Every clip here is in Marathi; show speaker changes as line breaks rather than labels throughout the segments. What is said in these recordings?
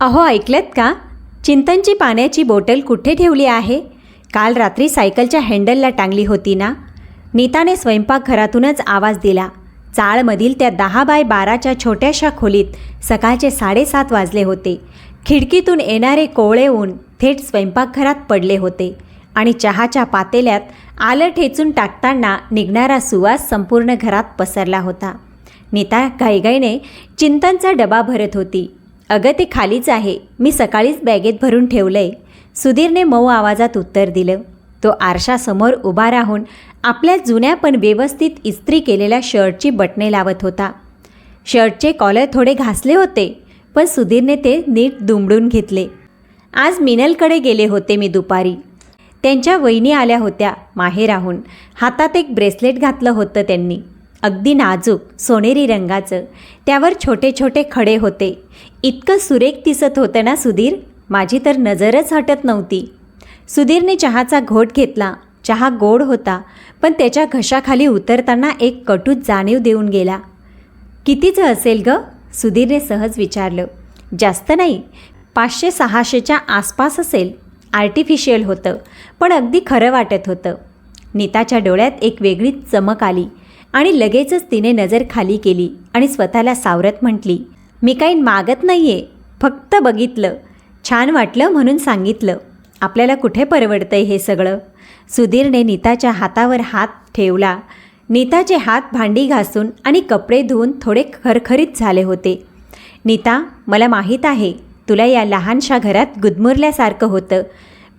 अहो ऐकलत का? चिंतनची पाण्याची बॉटल कुठे ठेवली आहे? काल रात्री सायकलच्या हँडलला टांगली होती ना? नीताने स्वयंपाकघरातूनच आवाज दिला. चाळमधील त्या 10x12च्या छोट्याशा खोलीत सकाळचे 7:30 वाजले होते. खिडकीतून येणारे कोवळे ऊन थेट स्वयंपाकघरात पडले होते आणि चहाच्या पातेल्यात आलं ठेचून टाकताना निघणारा सुवास संपूर्ण घरात पसरला होता. नीता घाईघाईने चिंतनचा डबा भरत होती. अगं ते खालीच आहे, मी सकाळीच बॅगेत भरून ठेवलंय, सुधीरने मऊ आवाजात उत्तर दिलं. तो आरशासमोर उभा राहून आपल्या जुन्या पण व्यवस्थित इस्त्री केलेल्या शर्टची बटणे लावत होता. शर्टचे कॉलर थोडे घासले होते, पण सुधीरने ते नीट दुमडून घेतले. आज मिनलकडे गेले होते मी दुपारी. त्यांच्या वहिनी आल्या होत्या माहेराहून. हातात एक ब्रेसलेट घातलं होतं त्यांनी, अगदी नाजूक सोनेरी रंगाचं. त्यावर छोटे छोटे खडे होते. इतकं सुरेख दिसत होतं ना सुधीर, माझी तर नजरच हटत नव्हती. सुधीरने चहाचा घोट घेतला. चहा गोड होता, पण त्याच्या घशाखाली उतरताना एक कटू जाणीव देऊन गेला. कितीचं असेल गं? सुधीरने सहज विचारलं. जास्त नाही, 500-600च्या आसपास असेल. आर्टिफिशियल होतं, पण अगदी खरं वाटत होतं. नीताच्या डोळ्यात एक वेगळीच चमक आली आणि लगेचच तिने नजर खाली केली आणि स्वतःला सावरत म्हटली, मी काही मागत नाही आहे, फक्त बघितलं, छान वाटलं म्हणून सांगितलं. आपल्याला कुठे परवडतंय हे सगळं? सुधीरने नीताच्या हातावर हात ठेवला. नीताचे हात भांडी घासून आणि कपडे धुवून थोडे खरखरीत झाले होते. नीता, मला माहीत आहे तुला या लहानशा घरात गुदमुरल्यासारखं होतं,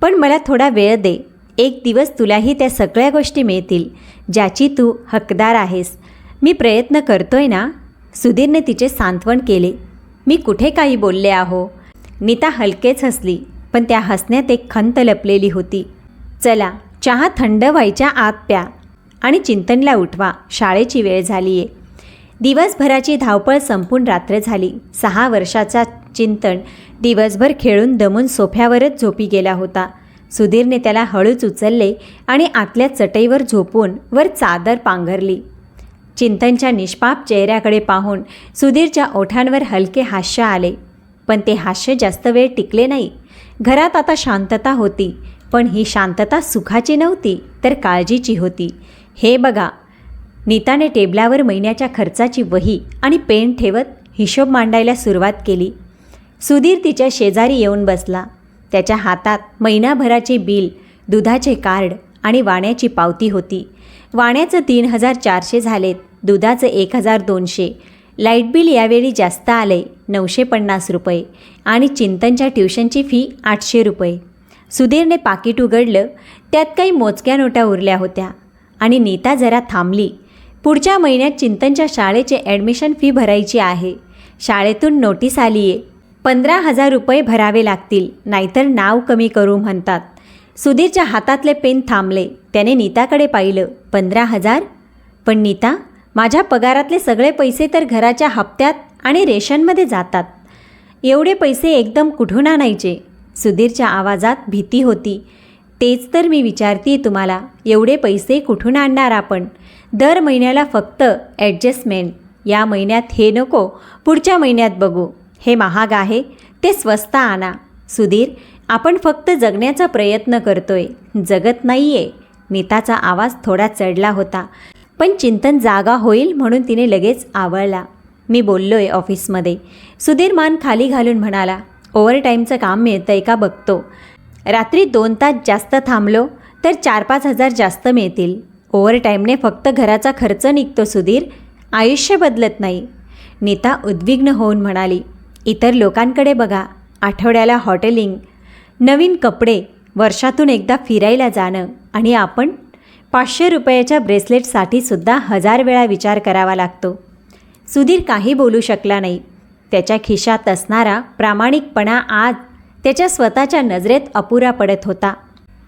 पण मला थोडा वेळ दे. एक दिवस तुलाही त्या सगळ्या गोष्टी मिळतील ज्याची तू हकदार आहेस. मी प्रयत्न करतोय ना? सुधीरने तिचे सांत्वन केले. मी कुठे काही बोलले आहो? नीता हलकेच हसली, पण त्या हसण्यात एक खंत लपलेली होती. चला, चहा थंड व्हायच्या आत प्या आणि चिंतनला उठवा, शाळेची वेळ झाली आहे. दिवसभराची धावपळ संपून रात्र झाली. 6 वर्षाचा चिंतन दिवसभर खेळून दमून सोफ्यावरच झोपी गेला होता. सुधीरने त्याला हळूच उचलले आणि आतल्या चटईवर झोपून वर चादर पांघरली. चिंतनच्या निष्पाप चेहऱ्याकडे पाहून सुधीरच्या ओठांवर हलके हास्य आले, पण ते हास्य जास्त वेळ टिकले नाही. घरात आता शांतता होती, पण ही शांतता सुखाची नव्हती तर काळजीची होती. हे बघा, नीताने टेबलावर महिन्याच्या खर्चाची वही आणि पेन ठेवत हिशोब मांडायला सुरुवात केली. सुधीर तिच्या शेजारी येऊन बसला. त्याच्या हातात महिनाभराचे बिल, दुधाचे कार्ड आणि वाण्याची पावती होती. वाण्याचं 3,400 झालेत, दुधाचं 1,200. लाईट बिल यावेळी जास्त आले, 950 रुपये आणि चिंतनच्या ट्युशनची फी 800 रुपये. सुधीरने पाकीट उघडलं. त्यात काही मोजक्या नोटा उरल्या होत्या आणि नीता जरा थांबली. पुढच्या महिन्यात चिंतनच्या शाळेचे ॲडमिशन फी भरायची आहे. शाळेतून नोटीस आली आहे, 15,000 रुपये भरावे लागतील, नाहीतर नाव कमी करू म्हणतात. सुधीरच्या हातातले पेन थांबले. त्याने नीताकडे पाहिलं. 15,000? पण नीता, माझ्या पगारातले सगळे पैसे तर घराच्या हप्त्यात आणि रेशनमध्ये जातात. एवढे पैसे एकदम कुठून आणायचे? सुधीरच्या आवाजात भीती होती. तेच तर मी विचारते तुम्हाला, एवढे पैसे कुठून आणणार आपण? दर महिन्याला फक्त ॲडजस्टमेंट. या महिन्यात हे नको, पुढच्या महिन्यात बघू. हे महाग आहे, ते स्वस्त आणा. सुधीर, आपण फक्त जगण्याचा प्रयत्न करतोय, जगत नाही आहे. नीताचा आवाज थोडा चढला होता, पण चिंतन जागा होईल म्हणून तिने लगेच आवळला. मी बोललोय ऑफिसमध्ये. सुधीर मान खाली घालून म्हणाला. ओव्हरटाईमचं काम मिळतंय का बघतो. रात्री 2 तास जास्त थांबलो तर 4-5 हजार जास्त मिळतील. ओव्हरटाईमने फक्त घराचा खर्च निघतो सुधीर, आयुष्य बदलत नाही. नीता उद्विग्न होऊन म्हणाली. इतर लोकांकडे बघा, आठवड्याला हॉटेलिंग, नवीन कपडे, वर्षातून एकदा फिरायला जाणं, आणि आपण 500 रुपयाच्या ब्रेसलेटसाठी सुद्धा 1000 वेळा विचार करावा लागतो. सुधीर काही बोलू शकला नाही. त्याच्या खिशात असणारा प्रामाणिकपणा आज त्याच्या स्वतःच्या नजरेत अपुरा पडत होता.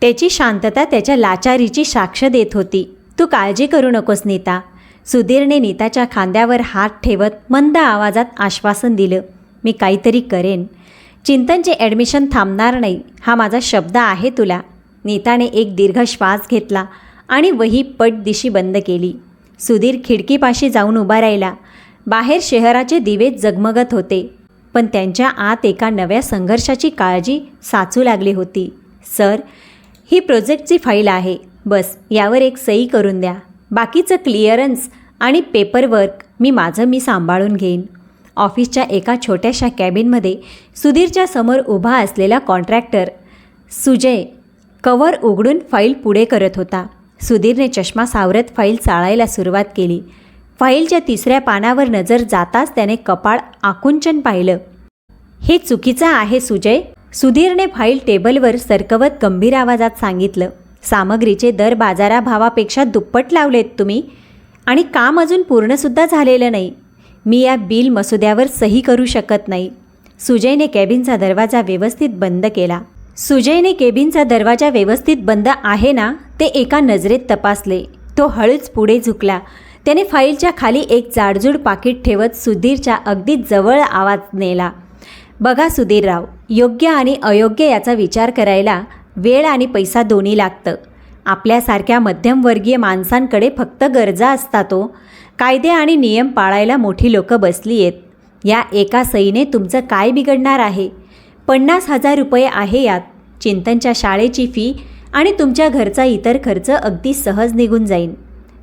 त्याची शांतता त्याच्या लाचारीची साक्ष देत होती. तू काळजी करू नकोस नीता. सुधीरने नीताच्या खांद्यावर हात ठेवत मंद आवाजात आश्वासन दिलं. मी काहीतरी करेन. चिंतनचे ॲडमिशन थांबणार नाही, हा माझा शब्द आहे तुला. नीताने एक दीर्घ श्वास घेतला आणि वही पटदिशी बंद केली. सुधीर खिडकीपाशी जाऊन उभा राहिला. बाहेर शहराचे दिवे जगमगत होते. पण त्यांच्या आत एका नव्या संघर्षाची काळजी साचू लागली होती. सर, ही प्रोजेक्टची फाईल आहे. बस यावर एक सही करून द्या. बाकीचं क्लिअरन्स आणि पेपरवर्क मी सांभाळून घेईन. ऑफिसच्या एका छोट्याशा कॅबिनमध्ये सुधीरच्या समोर उभा असलेला कॉन्ट्रॅक्टर सुजय कव्हर उघडून फाईल पुढे करत होता. सुधीरने चष्मा सावरत फाईल चाळायला सुरुवात केली. फाईलच्या 3ऱ्या पानावर नजर जाताच त्याने कपाळ आकुंचन पाहिलं. हे चुकीचं आहे सुजय, सुधीरने फाईल टेबलवर सरकवत गंभीर आवाजात सांगितलं. सामग्रीचे दर बाजाराभावापेक्षा दुप्पट लावलेत तुम्ही, आणि काम अजून पूर्णसुद्धा झालेलं नाही. मी या बिल मसुद्यावर सही करू शकत नाही. सुजयने केबिनचा दरवाजा व्यवस्थित बंद आहे ना ते एका नजरेत तपासले. तो हळूच पुढे झुकला. त्याने फाईलच्या खाली एक जाडजूड पाकिट ठेवत सुधीरच्या अगदी जवळ आवाज नेला. बघा सुधीरराव, योग्य आणि अयोग्य याचा विचार करायला वेळ आणि पैसा दोन्ही लागतं. आपल्यासारख्या मध्यमवर्गीय माणसांकडे फक्त गरजा असतात. कायदे आणि नियम पाळायला मोठी लोकं बसली आहेत. या एका सहीने तुमचं काय बिघडणार आहे? 50,000 रुपये आहे यात. चिंतनच्या शाळेची फी आणि तुमच्या घरचा इतर खर्च अगदी सहज निघून जाईन.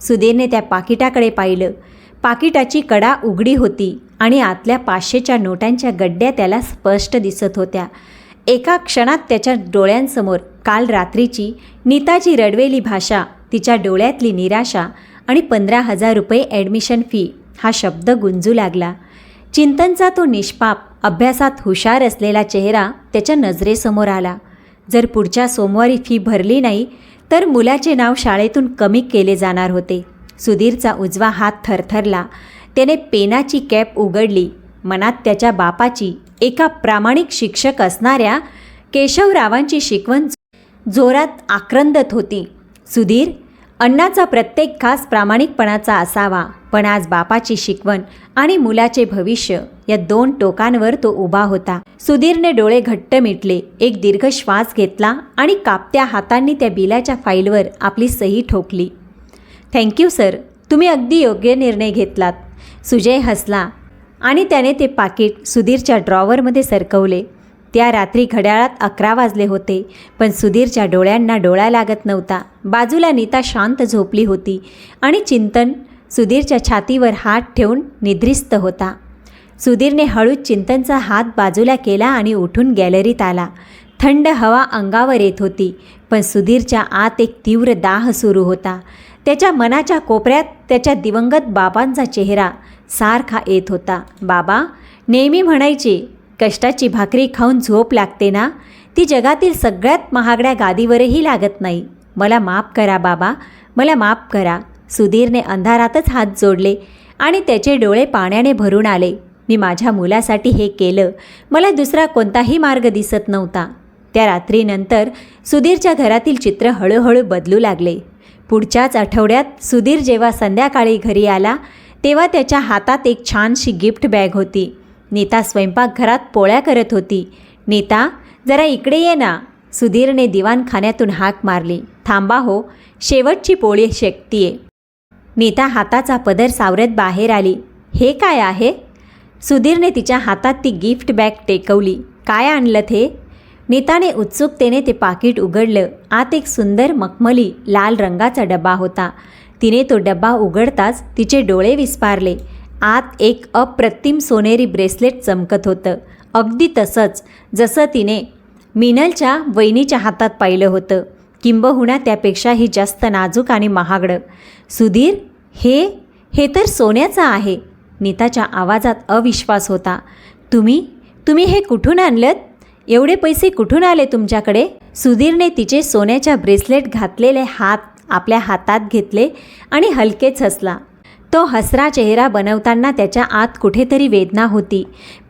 सुधीरने त्या पाकिटाकडे पाहिलं. पाकिटाची कडा उघडी होती आणि आतल्या 500च्या नोटांच्या गड्ड्या त्याला स्पष्ट दिसत होत्या. एका क्षणात त्याच्या डोळ्यांसमोर काल रात्रीची नीताची रडवेली भाषा, तिच्या डोळ्यातली निराशा आणि 15,000 रुपये ॲडमिशन फी हा शब्द गुंजू लागला. चिंतनचा तो निष्पाप, अभ्यासात हुशार असलेला चेहरा त्याच्या नजरेसमोर आला. जर पुढच्या सोमवारी फी भरली नाही तर मुलाचे नाव शाळेतून कमी केले जाणार होते. सुधीरचा उजवा हात थरथरला. त्याने पेनाची कॅप उघडली. मनात त्याच्या बापाची, एका प्रामाणिक शिक्षक असणाऱ्या केशवरावांची शिकवण जोरात आक्रंदत होती. सुधीर, अण्णाचा प्रत्येक खास प्रामाणिकपणाचा असावा, पण आज बापाची शिकवण आणि मुलाचे भविष्य या 2 टोकांवर तो उभा होता. सुधीरने डोळे घट्ट मिटले, एक दीर्घ श्वास घेतला आणि कापत्या हातांनी त्या बिलाच्या फाईलवर आपली सही ठोकली. थँक्यू सर, तुम्ही अगदी योग्य निर्णय घेतलात. सुजय हसला आणि त्याने ते पाकिट सुधीरच्या ड्रॉवरमध्ये सरकवले. त्या रात्री घड्याळात 11 वाजले होते, पण सुधीरच्या डोळ्यांना डोळा लागत नव्हता. बाजूला नीता शांत झोपली होती आणि चिंतन सुधीरच्या छातीवर हात ठेवून निद्रिस्त होता. सुधीरने हळूच चिंतनचा हात बाजूला केला आणि उठून गॅलरीत आला. थंड हवा अंगावर येत होती, पण सुधीरच्या आत एक तीव्र दाह सुरू होता. त्याच्या मनाच्या कोपऱ्यात त्याच्या दिवंगत बाबांचा चेहरा सारखा येत होता. बाबा नेहमी म्हणायचे, कष्टाची भाकरी खाऊन झोप लागते ना, ती जगातील सगळ्यात महागड्या गादीवरही लागत नाही. मला माफ करा बाबा, मला माफ करा. सुधीरने अंधारातच हात जोडले आणि त्याचे डोळे पाण्याने भरून आले. मी माझ्या मुलासाठी हे केलं. मला दुसरा कोणताही मार्ग दिसत नव्हता. त्या रात्रीनंतर सुधीरच्या घरातील चित्र हळूहळू बदलू लागले. पुढच्याच आठवड्यात सुधीर जेव्हा संध्याकाळी घरी आला तेव्हा त्याच्या हातात एक छानशी गिफ्ट बॅग होती. नीता स्वयंपाकघरात पोळ्या करत होती. नीता, जरा इकडे ये ना. सुधीरने दिवाणखान्यातून हाक मारली. थांबा हो, शेवटची पोळी शेकतीये. नीता हाताचा पदर सावरत बाहेर आली. हे काय आहे? सुधीरने तिच्या हातात ती गिफ्ट बॅग टेकवली. काय आणलं ते? नीताने उत्सुकतेने ते पाकिट उघडलं. आत एक सुंदर मखमली लाल रंगाचा डबा होता. तिने तो डब्बा उघडताच तिचे डोळे विस्पारले. आत एक अप्रतिम सोनेरी ब्रेसलेट चमकत होतं, अगदी तसंच जसं तिने मिनलच्या वहिनीच्या हातात पाहिलं होतं, किंबहुना त्यापेक्षाही जास्त नाजूक आणि महागडं. सुधीर, हे तर सोन्याचं आहे. नीताच्या आवाजात अविश्वास होता. तुम्ही हे कुठून आणलं? एवढे पैसे कुठून आले तुमच्याकडे? सुधीरने तिचे सोन्याच्या ब्रेसलेट घातलेले हात आपल्या हातात घेतले आणि हलकेच हसला. तो हसरा चेहरा बनवताना त्याच्या आत कुठेतरी वेदना होती,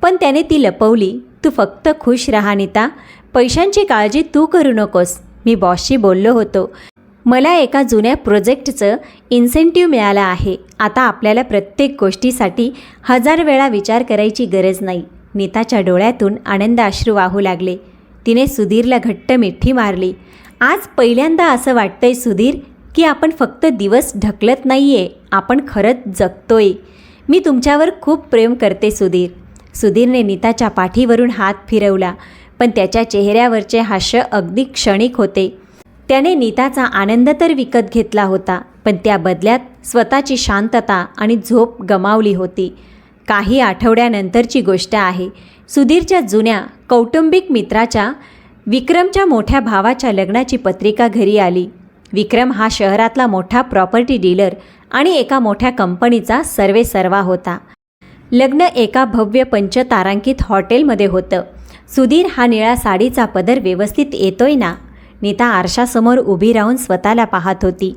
पण त्याने ती लपवली. तू फक्त खुश राहा नीता, पैशांची काळजी तू करू नकोस. मी बॉसशी बोललो होतो. मला एका जुन्या प्रोजेक्टचं इन्सेंटिव्ह मिळालं आहे. आता आपल्याला प्रत्येक गोष्टीसाठी 1000 वेळा विचार करायची गरज नाही. नीताच्या डोळ्यातून आनंद अश्रू वाहू लागले. तिने सुधीरला घट्ट मिठी मारली. आज पहिल्यांदा असं वाटतंय सुधीर की आपण फक्त दिवस ढकलत नाही आहे, आपण खरंच जगतोय. मी तुमच्यावर खूप प्रेम करते सुधीर. सुधीरने नीताच्या पाठीवरून हात फिरवला, पण त्याच्या चेहऱ्यावरचे हास्य अगदी क्षणिक होते. त्याने नीताचा आनंद तर विकत घेतला होता, पण त्या बदल्यात स्वतःची शांतता आणि झोप गमावली होती. काही आठवड्यानंतरची गोष्ट आहे. सुधीरच्या जुन्या कौटुंबिक मित्राच्या विक्रमच्या मोठ्या भावाच्या लग्नाची पत्रिका घरी आली. विक्रम हा शहरातला मोठा प्रॉपर्टी डीलर आणि एका मोठ्या कंपनीचा सर्वेसर्वा होता. लग्न एका भव्य पंचतारांकित हॉटेलमध्ये होतं. सुधीर हा निळा साडीचा पदर व्यवस्थित येतोय ना? नीता आरशासमोर उभी राहून स्वतःला पाहत होती.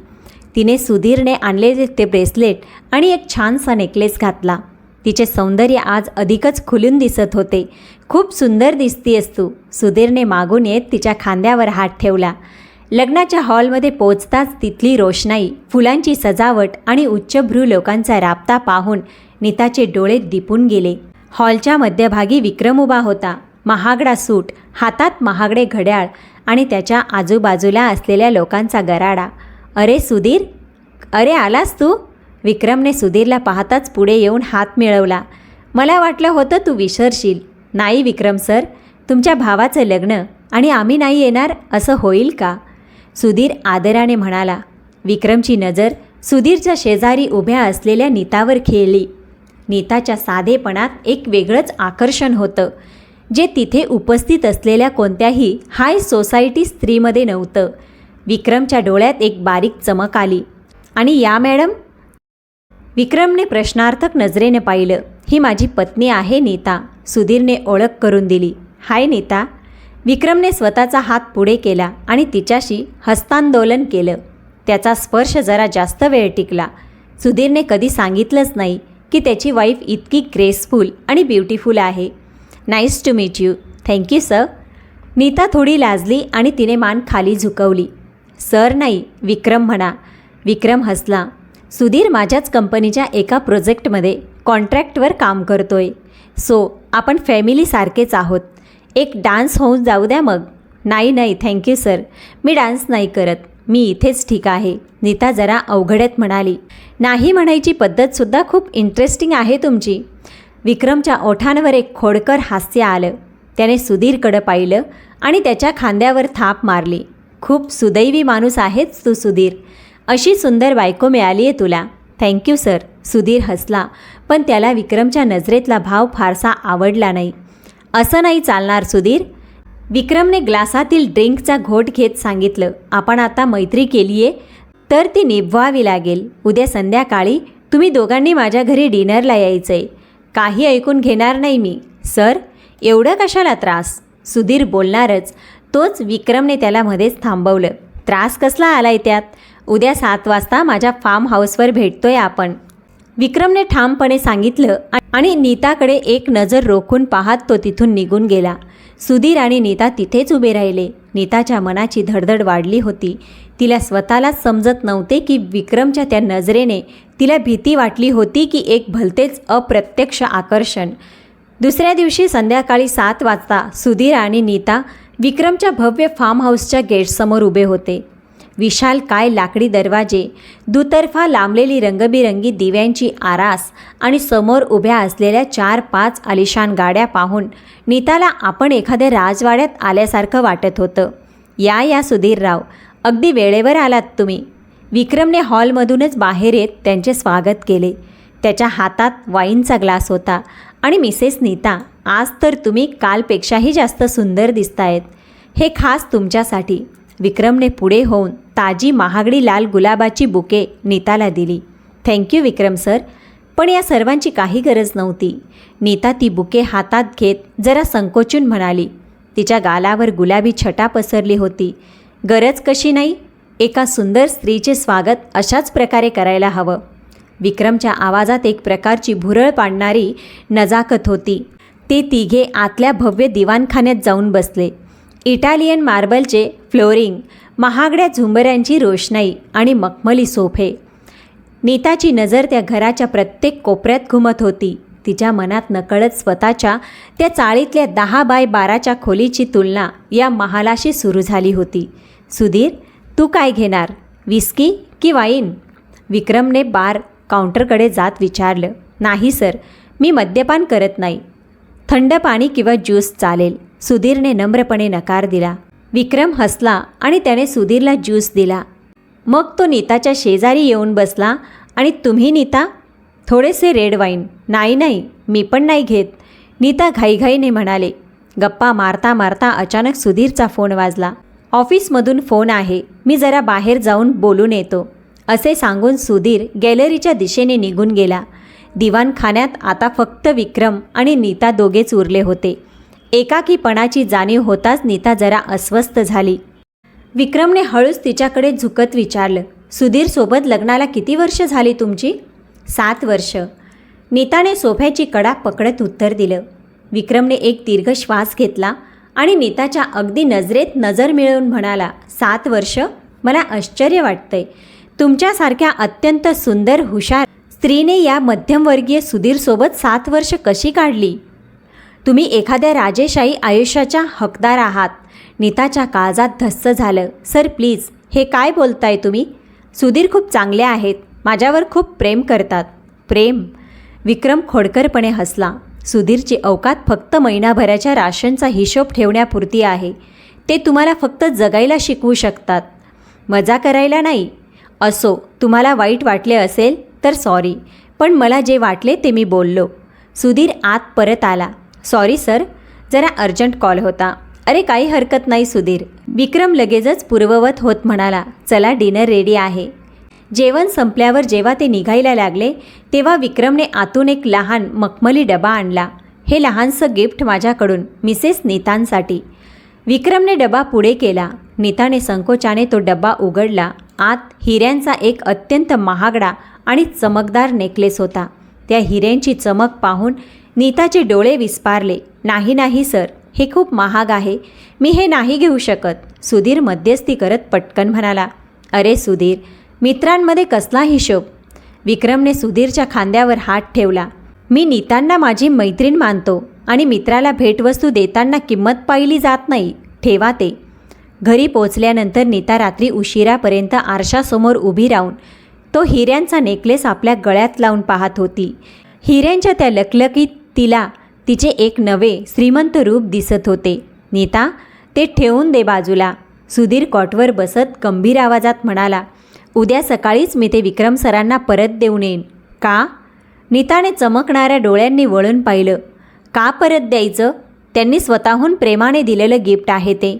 तिने सुधीरने आणलेले ते ब्रेसलेट आणि एक छानसा नेकलेस घातला. तिचे सौंदर्य आज अधिकच खुलून दिसत होते. खूप सुंदर दिसतीयस तू, सुधीरने मागून येत तिच्या खांद्यावर हात ठेवला. लग्नाच्या हॉलमध्ये पोचताच तिथली रोषणाई, फुलांची सजावट आणि उच्चभ्रू लोकांचा राबता पाहून नीताचे डोळे दिपून गेले. हॉलच्या मध्यभागी विक्रम उभा होता. महागडा सूट, हातात महागडे घड्याळ आणि त्याच्या आजूबाजूला असलेल्या लोकांचा गराडा. अरे सुधीर, अरे आलास तू? विक्रमने सुधीरला पाहताच पुढे येऊन हात मिळवला. मला वाटलं होतं तू विसरशील. नाही विक्रम सर, तुमच्या भावाचं लग्न आणि आम्ही नाही येणार असं होईल का? सुधीर आदराने म्हणाला. विक्रमची नजर सुधीरच्या शेजारी उभ्या असलेल्या नीतावर खेळली. नीताच्या साधेपणात एक वेगळंच आकर्षण होतं, जे तिथे उपस्थित असलेल्या कोणत्याही हाय सोसायटी स्त्रीमध्ये नव्हतं. विक्रमच्या डोळ्यात एक बारीक चमक आली. आणि या मॅडम? विक्रमने प्रश्नार्थक नजरेने पाहिलं. ही माझी पत्नी आहे नीता, सुधीरने ओळख करून दिली. हाय नीता. विक्रमने स्वतःचा हात पुढे केला आणि तिच्याशी हस्तांदोलन केलं. त्याचा स्पर्श जरा जास्त वेळ टिकला. सुधीरने कधी सांगितलंच नाही की त्याची वाईफ इतकी ग्रेसफुल आणि ब्युटिफुल आहे. Nice to meet you. Thank you sir. Neeta थोडी लाजली आणि तिने मान खाली झुकवली. सर नाही, विक्रम म्हणा. विक्रम हसला. सुधीर माझ्याच कंपनीच्या एका प्रोजेक्टमध्ये कॉन्ट्रॅक्टवर काम करतोय. सो आपण फॅमिलीसारखेच आहोत. एक डान्स होऊन जाऊ द्या मग. नाही नाही थँक्यू सर, मी डान्स नाही करत, मी इथेच ठीक आहे, नीता जरा अवघडत म्हणाली. नाही म्हणायची पद्धतसुद्धा खूप इंटरेस्टिंग आहे तुमची. विक्रमच्या ओठांवर एक खोडकर हास्य आलं. त्याने सुधीरकडं पाहिलं आणि त्याच्या खांद्यावर थाप मारली. खूप सुदैवी माणूस आहेस तू सुधीर. अशी सुंदर बायको मिळाली आहे तुला. Thank you sir. सुधीर हसला, पण त्याला विक्रमच्या नजरेतला भाव फारसा आवडला नाही. असं नाही चालणार सुधीर. विक्रमने ग्लासातील ड्रिंकचा घोट घेत सांगितलं. आपण आता मैत्री केली आहे तर ती निभवावी लागेल. उद्या संध्याकाळी तुम्ही दोघांनी माझ्या घरी डिनरला यायचं आहे. काही ऐकून घेणार नाही मी. सर, एवढं कशाला त्रास? सुधीर बोलणारच तोच विक्रमने त्याला मध्येच थांबवलं. त्रास कसला आलाय त्यात? उद्या 7 वाजता माझ्या फार्म हाऊसवर भेटतोय आपण, विक्रमने ठामपणे सांगितलं आणि नीताकडे एक नजर रोखून पाहत तो तिथून निघून गेला. सुधीर आणि नीता तिथेच उभे राहिले. नीताच्या मनाची धडधड वाढली होती. तिला स्वतःलाच समजत नव्हते की विक्रमच्या त्या नजरेने तिला भीती वाटली होती की एक भलतेच अप्रत्यक्ष आकर्षण. दुसऱ्या दिवशी संध्याकाळी 7 वाजता सुधीर आणि नीता विक्रमच्या भव्य फार्म हाऊसच्या गेटसमोर उभे होते. विशाल काय लाकडी दरवाजे, दुतर्फा लांबलेली रंगबिरंगी दिव्यांची आरास आणि समोर उभ्या असलेल्या 4-5 आलिशान गाड्या पाहून नीताला आपण एखाद्या राजवाड्यात आल्यासारखं वाटत होतं. या सुधीरराव, अगदी वेळेवर आलात तुम्ही. विक्रमने हॉलमधूनच बाहेर येत त्यांचे स्वागत केले. त्याच्या हातात वाईनचा ग्लास होता. आणि मिसेस नीता, आज तर तुम्ही कालपेक्षाही जास्त सुंदर दिसतायत. हे खास तुमच्यासाठी. विक्रमने पुढे होऊन ताजी महागडी लाल गुलाबाची बुके नीताला दिली. थँक्यू विक्रम सर, पण या सर्वांची काही गरज नव्हती. नीता ती बुके हातात घेत जरा संकोचून म्हणाली. तिच्या गालावर गुलाबी छटा पसरली होती. गरज कशी नाही? एका सुंदर स्त्रीचे स्वागत अशाच प्रकारे करायला हवं. विक्रमच्या आवाजात एक प्रकारची भुरळ पाडणारी नजाकत होती. ते तिघे आतल्या भव्य दिवाणखान्यात जाऊन बसले. इटालियन मार्बलचे फ्लोरिंग, महागड्या झुंबऱ्यांची रोषणाई आणि मखमली सोफे. नीताची नजर त्या घराच्या प्रत्येक कोपऱ्यात घुमत होती. तिच्या मनात नकळत स्वतःच्या त्या चाळीतल्या 10 बाय 12च्या खोलीची तुलना या महालाशी सुरू झाली होती. सुधीर, तू काय घेणार, विस्की की वाईन? विक्रमने बार काउंटरकडे जात विचारलं. नाही सर, मी मद्यपान करत नाही. थंड पाणी किंवा ज्यूस चालेल. सुधीरने नम्रपणे नकार दिला. विक्रम हसला आणि त्याने सुधीरला ज्यूस दिला. मग तो नीताच्या शेजारी येऊन बसला. आणि तुम्ही नीता? थोडेसे रेड वाईन. नाही, मी पण नाही घेत, नीता घाईघाईने म्हणाले. गप्पा मारता मारता अचानक सुधीरचा फोन वाजला. ऑफिसमधून फोन आहे, मी जरा बाहेर जाऊन बोलून येतो, असे सांगून सुधीर गॅलरीच्या दिशेने निघून गेला. दिवाणखान्यात आता फक्त विक्रम आणि नीता दोघेच उरले होते. एकाकीपणाची जाणीव होताच नीता जरा अस्वस्थ झाली. विक्रमने हळूच तिच्याकडे झुकत विचारलं, सुधीरसोबत लग्नाला किती वर्ष झाली तुमची? 7 वर्ष. नीताने सोफ्याची कडा पकडत उत्तर दिलं. विक्रमने एक दीर्घ श्वास घेतला आणि नीताच्या अगदी नजरेत नजर मिळवून म्हणाला, 7 वर्ष? मला आश्चर्य वाटतंय. तुमच्यासारख्या अत्यंत सुंदर हुशार स्त्रीने या मध्यमवर्गीय सुधीरसोबत 7 वर्ष कशी काढली? तुम्ही एखाद्या राजेशाही आयुष्याच्या हकदार आहात. नीताच्या काळजात धस्स झालं. सर प्लीज, हे काय बोलताय तुम्ही? सुधीर खूप चांगले आहेत, माझ्यावर खूप प्रेम करतात. प्रेम? विक्रम खोडकरपणे हसला. सुधीरची अवकात फक्त महिनाभराच्या राशनचा हिशोब ठेवण्यापुरती आहे. ते तुम्हाला फक्त जगायला शिकवू शकतात, मजा करायला नाही. असो, तुम्हाला वाईट वाटले असेल तर सॉरी, पण मला जे वाटले ते मी बोललो. सुधीर आत परत आला. सॉरी सर, जरा अर्जंट कॉल होता. अरे काही हरकत नाही सुधीर. विक्रम लगेचच पूर्ववत होत म्हणाला, चला डिनर रेडी आहे. जेवण संपल्यावर जेव्हा ते निघायला लागले तेव्हा विक्रमने आतून एक लहान मखमली डबा आणला. हे लहानसं गिफ्ट माझ्याकडून मिसेस नीतांसाठी. विक्रमने डबा पुढे केला. नीताने संकोचाने तो डबा उघडला. आत हिऱ्यांचा एक अत्यंत महागडा आणि चमकदार नेकलेस होता. त्या हिऱ्यांची चमक पाहून नीताचे डोळे विस्पारले. नाही सर, हे खूप महाग आहे, मी हे नाही घेऊ शकत. सुधीर मध्यस्थी करत पटकन म्हणाला. अरे सुधीर, मित्रांमध्ये कसला हिशोब? विक्रमने सुधीरच्या खांद्यावर हात ठेवला. मी नीतांना माझी मैत्रीण मानतो आणि मित्राला भेटवस्तू देताना किंमत पाहिली जात नाही. ठेवा ते. घरी पोचल्यानंतर नीता रात्री उशिरापर्यंत आरशासमोर उभी राहून तो हिऱ्यांचा नेकलेस आपल्या गळ्यात लावून पाहत होती. हिऱ्यांच्या त्या लकलकीत तिला तिचे एक नवे श्रीमंत रूप दिसत होते. नीता, ते ठेवून दे बाजूला. सुधीर कॉटवर बसत गंभीर आवाजात म्हणाला. उद्या सकाळीच मी ते विक्रम सरांना परत देऊन येईन. का? नीताने चमकणाऱ्या डोळ्यांनी वळून पाहिलं. का परत द्यायचं? त्यांनी स्वतःहून प्रेमाने दिलेलं गिफ्ट आहे ते.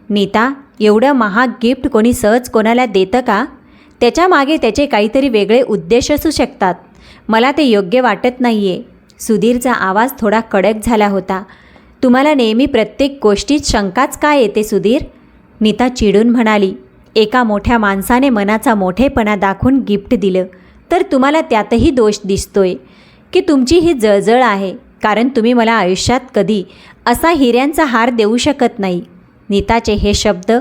नीता, एवढं महाग गिफ्ट कोणी सहज कोणाला देतं का? त्याच्या मागे त्याचे काहीतरी वेगळे उद्देश असू शकतात. मला ते योग्य वाटत नाही आहे. सुधीरचा आवाज थोडा कडक झाला होता. तुम्हाला नेहमी प्रत्येक गोष्टीत शंकाच काय येते सुधीर? नीता चिडून म्हणाली. एका मोठ्या माणसाने मनाचा मोठेपणा दाखवून गिफ्ट दिलं तर तुम्हाला त्यातही दोष दिसतोय की तुमची ही जळजळ आहे कारण तुम्ही मला आयुष्यात कधी असा हिऱ्यांचा हार देऊ शकत नाही. नीताचे हे शब्द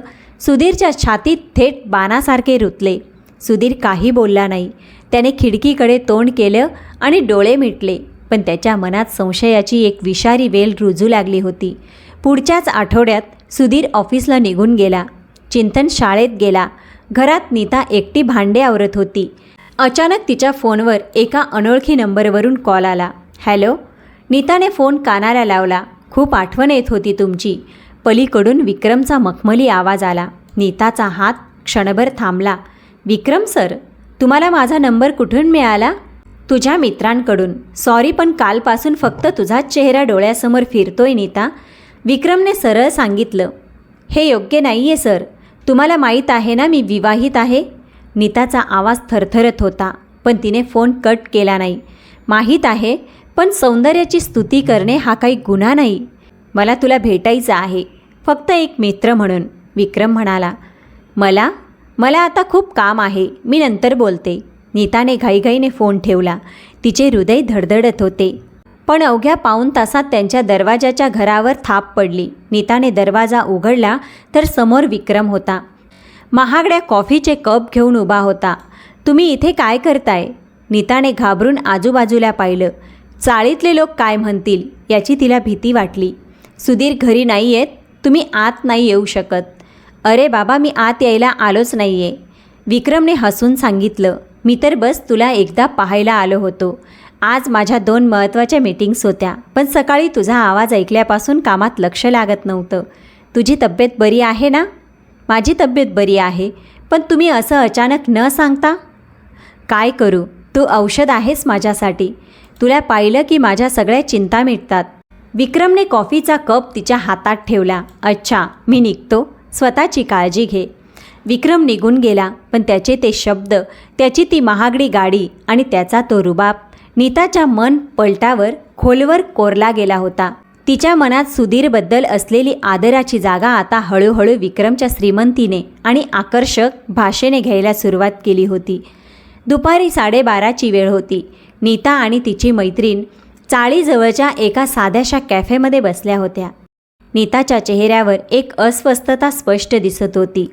सुधीरच्या छातीत थेट बाणासारखे रुतले. सुधीर काही बोलला नाही. त्याने खिडकीकडे तोंड केलं आणि डोळे मिटले. पण त्याच्या मनात संशयाची एक विषारी वेल रुजू लागली होती. पुढच्याच आठवड्यात सुधीर ऑफिसला निघून गेला. चिंतन शाळेत गेला. घरात नीता एकटी भांडे आवरत होती. अचानक तिच्या फोनवर एका अनोळखी नंबरवरून कॉल आला. हॅलो. नीताने फोन कानाला लावला. खूप आठवण येत होती तुमची. पलीकडून विक्रमचा मखमली आवाज आला. नीताचा हात क्षणभर थांबला. विक्रम सर, तुम्हाला माझा नंबर कुठून मिळाला? तुझ्या मित्रांकडून. सॉरी, पण कालपासून फक्त तुझाच चेहरा डोळ्यासमोर फिरतोय नीता. विक्रमने सरळ सांगितलं. हे योग्य नाही आहे सर. तुम्हाला माहीत आहे ना मी विवाहित आहे. नीताचा आवाज थरथरत होता पण तिने फोन कट केला नाही. माहीत आहे, पण सौंदर्याची स्तुती करणे हा काही गुन्हा नाही. मला तुला भेटायचं आहे, फक्त एक मित्र म्हणून. विक्रम म्हणाला. मला आता खूप काम आहे, मी नंतर बोलते. नीताने घाईघाईने फोन ठेवला. तिचे हृदय धडधडत होते. पण अवघ्या पाऊण तासात त्यांच्या दरवाजाच्या घरावर थाप पडली. नीताने दरवाजा उघडला तर समोर विक्रम होता. महागड्या कॉफीचे कप घेऊन उभा होता. तुम्ही इथे काय करताय? नीताने घाबरून आजूबाजूला पाहिलं. चाळीतले लोक काय म्हणतील याची तिला भीती वाटली. सुधीर घरी नाही आहेत, तुम्ही आत नाही येऊ शकत. अरे बाबा, मी आत यायला आलोच नाही आहे. विक्रमने हसून सांगितलं. मी तर बस तुला एकदा पाहायला आलो होतो. आज माझ्या 2 महत्त्वाच्या मीटिंग्स होत्या, पण सकाळी तुझा आवाज ऐकल्यापासून कामात लक्ष लागत नव्हतं. तुझी तब्येत बरी आहे ना? माझी तब्येत बरी आहे, पण तुम्ही असं अचानक न सांगता? काय करू, तू औषध आहेस माझ्यासाठी. तुला पाहिलं की माझ्या सगळ्या चिंता मिटतात. विक्रमने कॉफीचा कप तिच्या हातात ठेवला. अच्छा, मी निघतो, स्वतःची काळजी घे. विक्रम निघून गेला, पण त्याचे ते शब्द, त्याची ती महागडी गाडी आणि त्याचा तो रुबाब नीताच्या मन पलटावर खोलवर कोरला गेला होता. तिच्या मनात सुधीरबद्दल असलेली आदराची जागा आता हळूहळू विक्रमच्या श्रीमंतीने आणि आकर्षक भाषेने घ्यायला सुरुवात केली होती. दुपारी 12:30ची वेळ होती. नीता आणि तिची मैत्रीण चाळीजवळच्या एका साध्याशा कॅफेमध्ये बसल्या होत्या. नीताच्या चेहऱ्यावर एक अस्वस्थता स्पष्ट दिसत होती.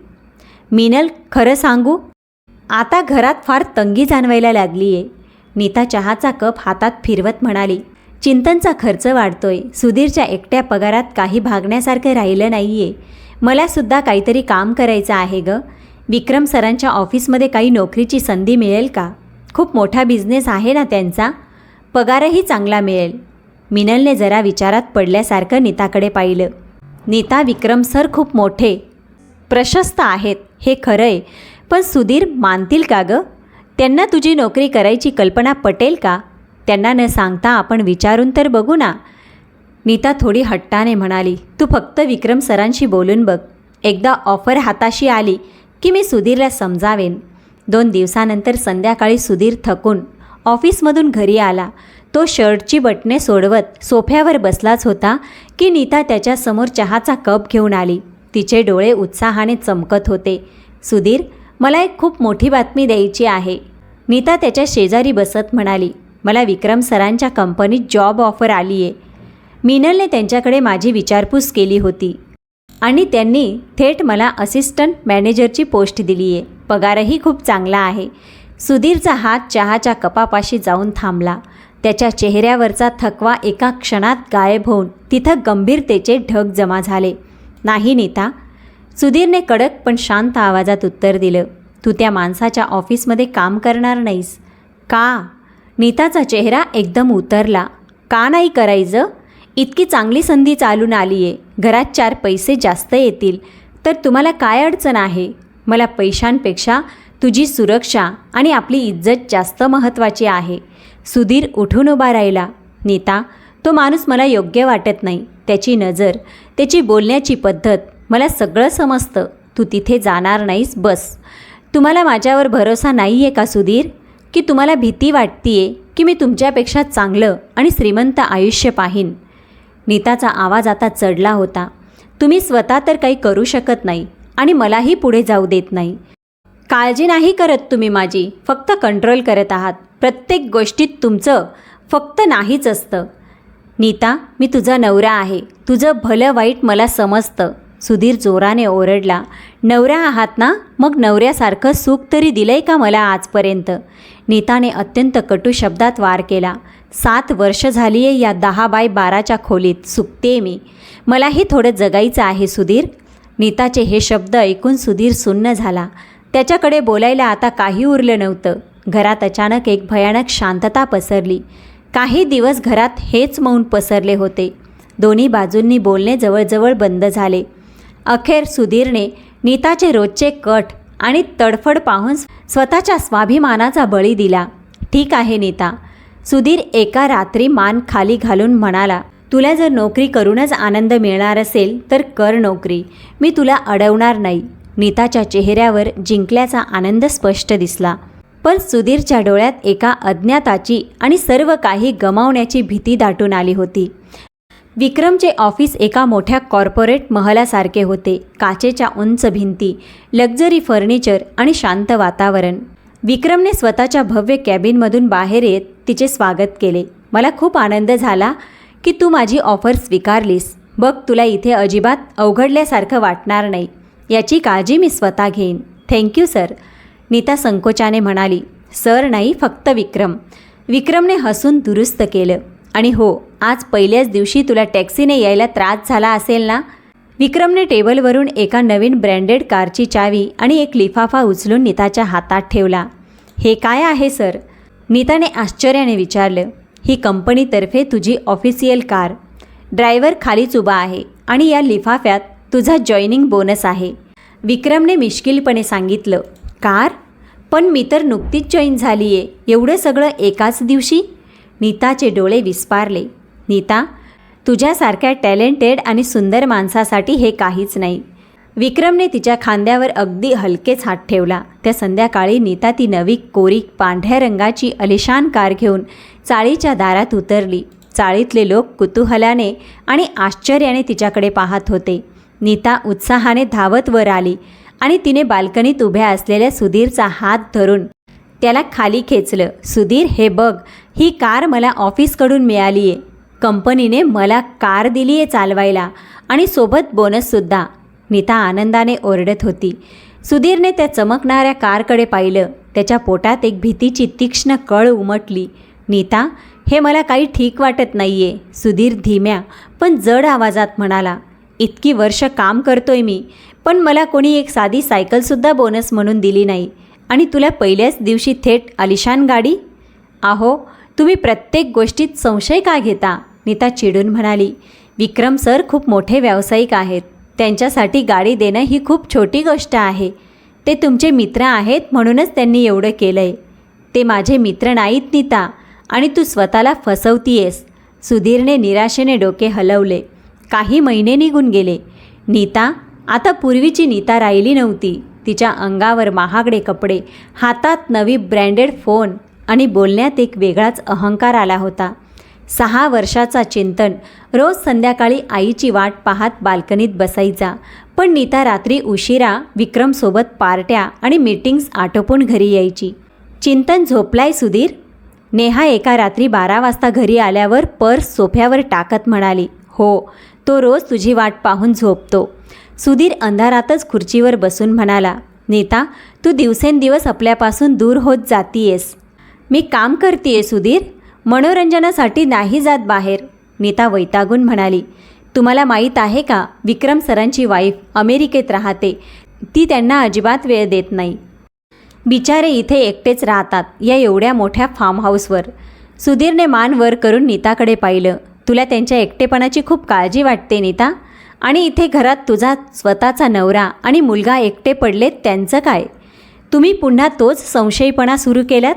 मिनल, खरं सांगू, आता घरात फार तंगी जाणवायला लागली आहे. नीता चहाचा कप हातात फिरवत म्हणाली. चिंतनचा खर्च वाढतोय. सुधीरच्या एकट्या पगारात काही भागण्यासारखं राहिलं नाही आहे. मलासुद्धा काहीतरी काम करायचं आहे गं. विक्रम सरांच्या ऑफिसमध्ये काही नोकरीची संधी मिळेल का? खूप मोठा बिझनेस आहे ना त्यांचा, पगारही चांगला मिळेल. मिनलने जरा विचारात पडल्यासारखं नीताकडे पाहिलं. नीता, विक्रम सर खूप मोठे, प्रशस्त आहेत, हे खरं आहे, पण सुधीर मानतील का गं? त्यांना तुझी नोकरी करायची कल्पना पटेल का? त्यांना न सांगता आपण विचारून तर बघू ना. नीता थोडी हट्टाने म्हणाली. तू फक्त विक्रम सरांशी बोलून बघ. एकदा ऑफर हाताशी आली की मी सुधीरला समजावेन. 2 दिवसानंतर संध्याकाळी सुधीर थकून ऑफिसमधून घरी आला. तो शर्टची बटणे सोडवत सोफ्यावर बसलाच होता की नीता त्याच्यासमोर चहाचा कप घेऊन आली. तिचे डोळे उत्साहाने चमकत होते. सुधीर, मला एक खूप मोठी बातमी द्यायची आहे. नीता त्याच्या शेजारी बसत म्हणाली. मला विक्रम सरांच्या कंपनीत जॉब ऑफर आली आहे. मिनलने त्यांच्याकडे माझी विचारपूस केली होती आणि त्यांनी थेट मला असिस्टंट मॅनेजरची पोस्ट दिली आहे. पगारही खूप चांगला आहे. सुधीरचा हात चहाच्या कपापाशी जाऊन थांबला. त्याच्या चेहऱ्यावरचा थकवा एका क्षणात गायब होऊन तिथं गंभीरतेचे ढग जमा झाले. नाही नीता, सुधीरने कडक पण शांत आवाजात उत्तर दिलं. तू त्या माणसाच्या ऑफिसमध्ये काम करणार नाहीस. का? नीताचा चेहरा एकदम उतरला. का नाही करायचं? इतकी चांगली संधी चालून आली आहे. घरात 4 पैसे जास्त येतील तर तुम्हाला काय अडचण आहे? मला पैशांपेक्षा तुझी सुरक्षा आणि आपली इज्जत जास्त महत्त्वाची आहे. सुधीर उठून उभा राहिला. नीता, तो माणूस मला योग्य वाटत नाही. त्याची नजर, त्याची बोलण्याची पद्धत, मला सगळं समजतं. तू तिथे जाणार नाहीस, बस. तुम्हाला माझ्यावर भरोसा नाही आहे का सुधीर? की तुम्हाला भीती वाटतीये की मी तुमच्यापेक्षा चांगलं आणि श्रीमंत आयुष्य पाहीन? नीताचा आवाज आता चढला होता. तुम्ही स्वतः तर काही करू शकत नाही आणि मलाही पुढे जाऊ देत नाही. काळजी नाही करत तुम्ही माझी, फक्त कंट्रोल करत आहात. प्रत्येक गोष्टीत तुमचं फक्त नाहीच असतं. नीता, मी तुझा नवरा आहे. तुझं भलं वाईट मला समजतं. सुधीर जोराने ओरडला. नवरा आहात ना, मग नवऱ्यासारखं सुख तरी दिलंय का मला आजपर्यंत? नीताने अत्यंत कटू शब्दात वार केला. 7 वर्ष झाली आहे या 10x12च्या खोलीत सुकते मी. मलाही थोडं जगायचं आहे सुधीर. नीताचे हे शब्द ऐकून सुधीर सुन्न झाला. त्याच्याकडे बोलायला आता काही उरलं नव्हतं. घरात अचानक एक भयानक शांतता पसरली. काही दिवस घरात हेच मौन पसरले होते. दोन्ही बाजूंनी बोलणे जवळजवळ बंद झाले. अखेर सुधीरने नीताचे रोजचे कट आणि तडफड पाहून स्वतःच्या स्वाभिमानाचा बळी दिला. ठीक आहे नीता. सुधीर एका रात्री मान खाली घालून म्हणाला. तुला जर नोकरी करूनच आनंद मिळणार असेल तर कर नोकरी. मी तुला अडवणार नाही. नीताच्या चेहऱ्यावर जिंकल्याचा आनंद स्पष्ट दिसला. पण सुधीरच्या डोळ्यात एका अज्ञाताची आणि सर्व काही गमावण्याची भीती दाटून आली होती. विक्रमचे ऑफिस एका मोठ्या कॉर्पोरेट महलासारखे होते. काचेच्या उंच भिंती, लक्झरी फर्निचर आणि शांत वातावरण. विक्रमने स्वतःच्या भव्य कॅबिनमधून बाहेर येत तिचे स्वागत केले. मला खूप आनंद झाला की तू माझी ऑफर स्वीकारलीस. बघ, तुला इथे अजिबात अवघडल्यासारखं वाटणार नाही. याची काळजी मी स्वतः घेईन. Thank you sir. नीता संकोचाने म्हणाली. सर नाही, फक्त विक्रम. विक्रमने हसून दुरुस्त केलं. आणि हो, आज पहिल्याच दिवशी तुला टॅक्सीने यायला त्रास झाला असेल ना? विक्रमने टेबलवरून एका नवीन ब्रँडेड कारची चावी आणि एक लिफाफा उचलून नीताच्या हातात ठेवला. हे काय आहे सर? नीताने आश्चर्याने विचारलं. ही कंपनीतर्फे तुझी ऑफिशियल कार. ड्रायव्हर खालीच उभा आहे आणि या लिफाफ्यात तुझा जॉईनिंग बोनस आहे. विक्रमने मिश्किलपणे सांगितलं. कार? पण मी तर नुकतीच जॉईन झाली आहे. एवढं सगळं एकाच दिवशी? नीताचे डोळे विस्पारले. नीता, तुझ्यासारख्या टॅलेंटेड आणि सुंदर माणसासाठी हे काहीच नाही. विक्रमने तिच्या खांद्यावर अगदी हलकेच हात ठेवला. त्या संध्याकाळी नीता ती नवी कोरी पांढऱ्या रंगाची अलिशान कार घेऊन चाळीच्या दारात उतरली. चाळीतले लोक कुतूहलाने आणि आश्चर्याने तिच्याकडे पाहत होते. नीता उत्साहाने धावत वर आली आणि तिने बाल्कनीत उभ्या असलेल्या सुधीरचा हात धरून त्याला खाली खेचलं. सुधीर, हे बघ, ही कार मला ऑफिसकडून मिळाली आहे. कंपनीने मला कार दिली आहे चालवायला आणि सोबत बोनससुद्धा. नीता आनंदाने ओरडत होती. सुधीरने त्या चमकणाऱ्या कारकडे पाहिलं. त्याच्या पोटात एक भीतीची तीक्ष्ण कळ उमटली. नीता, हे मला काही ठीक वाटत नाही आहे, सुधीर धीम्या पण जड आवाजात म्हणाला. इतकी वर्ष काम करतोय मी, पण मला कोणी एक साधी सायकलसुद्धा बोनस म्हणून दिली नाही आणि तुला पहिल्याच दिवशी थेट आलिशान गाडी? आहो, तुम्ही प्रत्येक गोष्टीत संशय का घेता? नीता चिडून म्हणाली. विक्रम सर खूप मोठे व्यावसायिक आहेत. त्यांच्यासाठी गाडी देणं ही खूप छोटी गोष्ट आहे. ते तुमचे मित्र आहेत म्हणूनच त्यांनी एवढं केलं आहे. ते माझे मित्र नाहीत नीता, आणि तू स्वतःला फसवतीयेस. सुधीरने निराशेने डोके हलवले. काही महिने निघून गेले. नीता आता पूर्वीची नीता राहिली नव्हती. तिच्या अंगावर महागडे कपडे, हातात नवी ब्रँडेड फोन आणि बोलण्यात एक वेगळाच अहंकार आला होता. 6 वर्षाचा चिंतन रोज संध्याकाळी आईची वाट पाहत बाल्कनीत बसायचा. पण नीता रात्री उशिरा विक्रमसोबत पार्ट्या आणि मीटिंग्स आटोपून घरी यायची. चिंतन झोपलाय सुधीर? नेहा एका रात्री 12 वाजता घरी आल्यावर पर्स सोफ्यावर टाकत म्हणाली. हो, तो रोज तुझी वाट पाहून झोपतो. सुधीर अंधारातच खुर्चीवर बसून म्हणाला. नीता, तू दिवसेंदिवस आपल्यापासून दूर होत जातीयेस. मी काम करतीये सुधीर, मनोरंजनासाठी नाही जात बाहेर. नीता वैतागून म्हणाली. तुम्हाला माहीत आहे का, विक्रम सरांची वाईफ अमेरिकेत राहते. ती त्यांना अजिबात वेळ देत नाही. बिचारे इथे एकटेच राहतात या एवढ्या मोठ्या फार्म हाऊसवर. सुधीरने मान वर करून नीताकडे पाहिलं. तुला त्यांच्या एकटेपणाची खूप काळजी वाटते नीता, आणि इथे घरात तुझा स्वतःचा नवरा आणि मुलगा एकटे पडलेत, त्यांचं काय? तुम्ही पुन्हा तोच संशयीपणा सुरू केलात?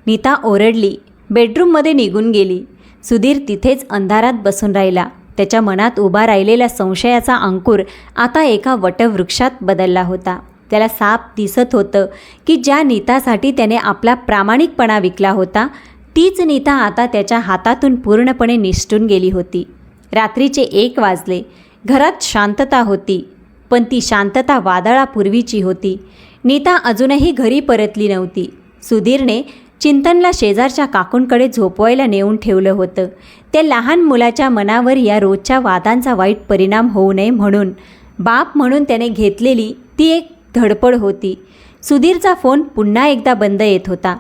नीता ओरडली. बेडरूममध्ये निघून गेली. सुधीर तिथेच अंधारात बसून राहिला. त्याच्या मनात उभा राहिलेला संशयाचा अंकुर आता एका वटवृक्षात बदलला होता. त्याला साफ दिसत होतं की ज्या नीतासाठी त्याने आपला प्रामाणिकपणा विकला होता, तीच नीता आता त्याच्या हातातून पूर्णपणे निसटून गेली होती. रात्रीचे 1 वाजले. घरात शांतता होती, पण ती शांतता वादळापूर्वीची होती. नीता अजूनही घरी परतली नव्हती. सुधीरने चिंतनला शेजारच्या काकूंकडे झोपवायला नेऊन ठेवलं होतं. त्या लहान मुलाच्या मनावर या रोजच्या वादांचा वाईट परिणाम होऊ नये म्हणून बाप म्हणून त्याने घेतलेली ती एक धडपड होती. सुधीरचा फोन पुन्हा एकदा बंद येत होता.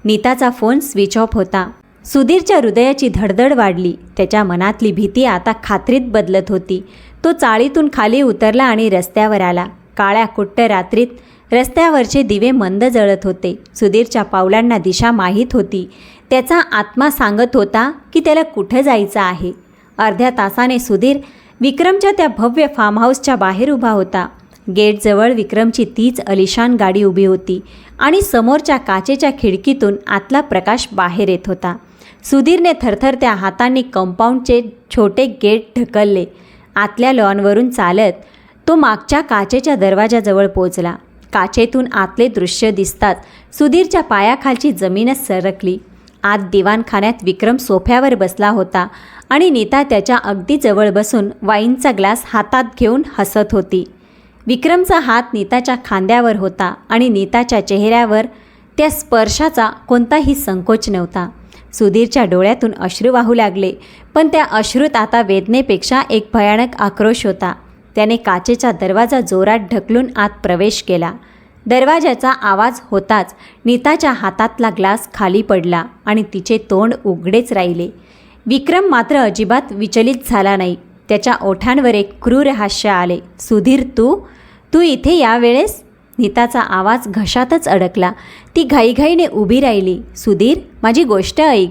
नीताचा फोन स्विच ऑफ होता. सुधीरच्या हृदयाची धडधड वाढली. त्याच्या मनातली भीती आता खात्रीत बदलत होती. तो चाळीतून खाली उतरला आणि रस्त्यावर आला. काळ्या कुट्ट रात्रीत रस्त्यावरचे दिवे मंद जळत होते. सुधीरच्या पावलांना दिशा माहीत होती. त्याचा आत्मा सांगत होता की त्याला कुठं जायचं आहे. अर्ध्या तासाने सुधीर विक्रमच्या त्या भव्य फार्म हाऊसच्या बाहेर उभा होता. गेटजवळ विक्रमची तीच अलिशान गाडी उभी होती आणि समोरच्या काचेच्या खिडकीतून आतला प्रकाश बाहेर येत होता. सुधीरने थरथरत्या हातांनी कंपाऊंडचे छोटे गेट ढकलले. आतल्या लॉनवरून चालत तो मागच्या काचेच्या दरवाजाजवळ पोचला. काचेतून आतले दृश्य दिसताच सुधीरच्या पायाखालची जमीनच सरकली. आत दिवाणखान्यात विक्रम सोफ्यावर बसला होता आणि नीता त्याच्या अगदी जवळ बसून वाईनचा ग्लास हातात घेऊन हसत होती. विक्रमचा हात नीताच्या खांद्यावर होता आणि नीताच्या चेहऱ्यावर त्या स्पर्शाचा कोणताही संकोच नव्हता. सुधीरच्या डोळ्यातून अश्रू वाहू लागले, पण त्या अश्रूत आता वेदनेपेक्षा एक भयानक आक्रोश होता. त्याने काचेचा दरवाजा जोरात ढकलून आत प्रवेश केला. दरवाजाचा आवाज होताच नीताच्या हातातला ग्लास खाली पडला आणि तिचे तोंड उघडेच राहिले. विक्रम मात्र अजिबात विचलित झाला नाही. त्याच्या ओठांवर एक क्रूर हास्य आले. सुधीर, तू इथे यावेळेस? नीताचा आवाज घशातच अडकला. ती घाईघाईने उभी राहिली. सुधीर, माझी गोष्ट ऐक.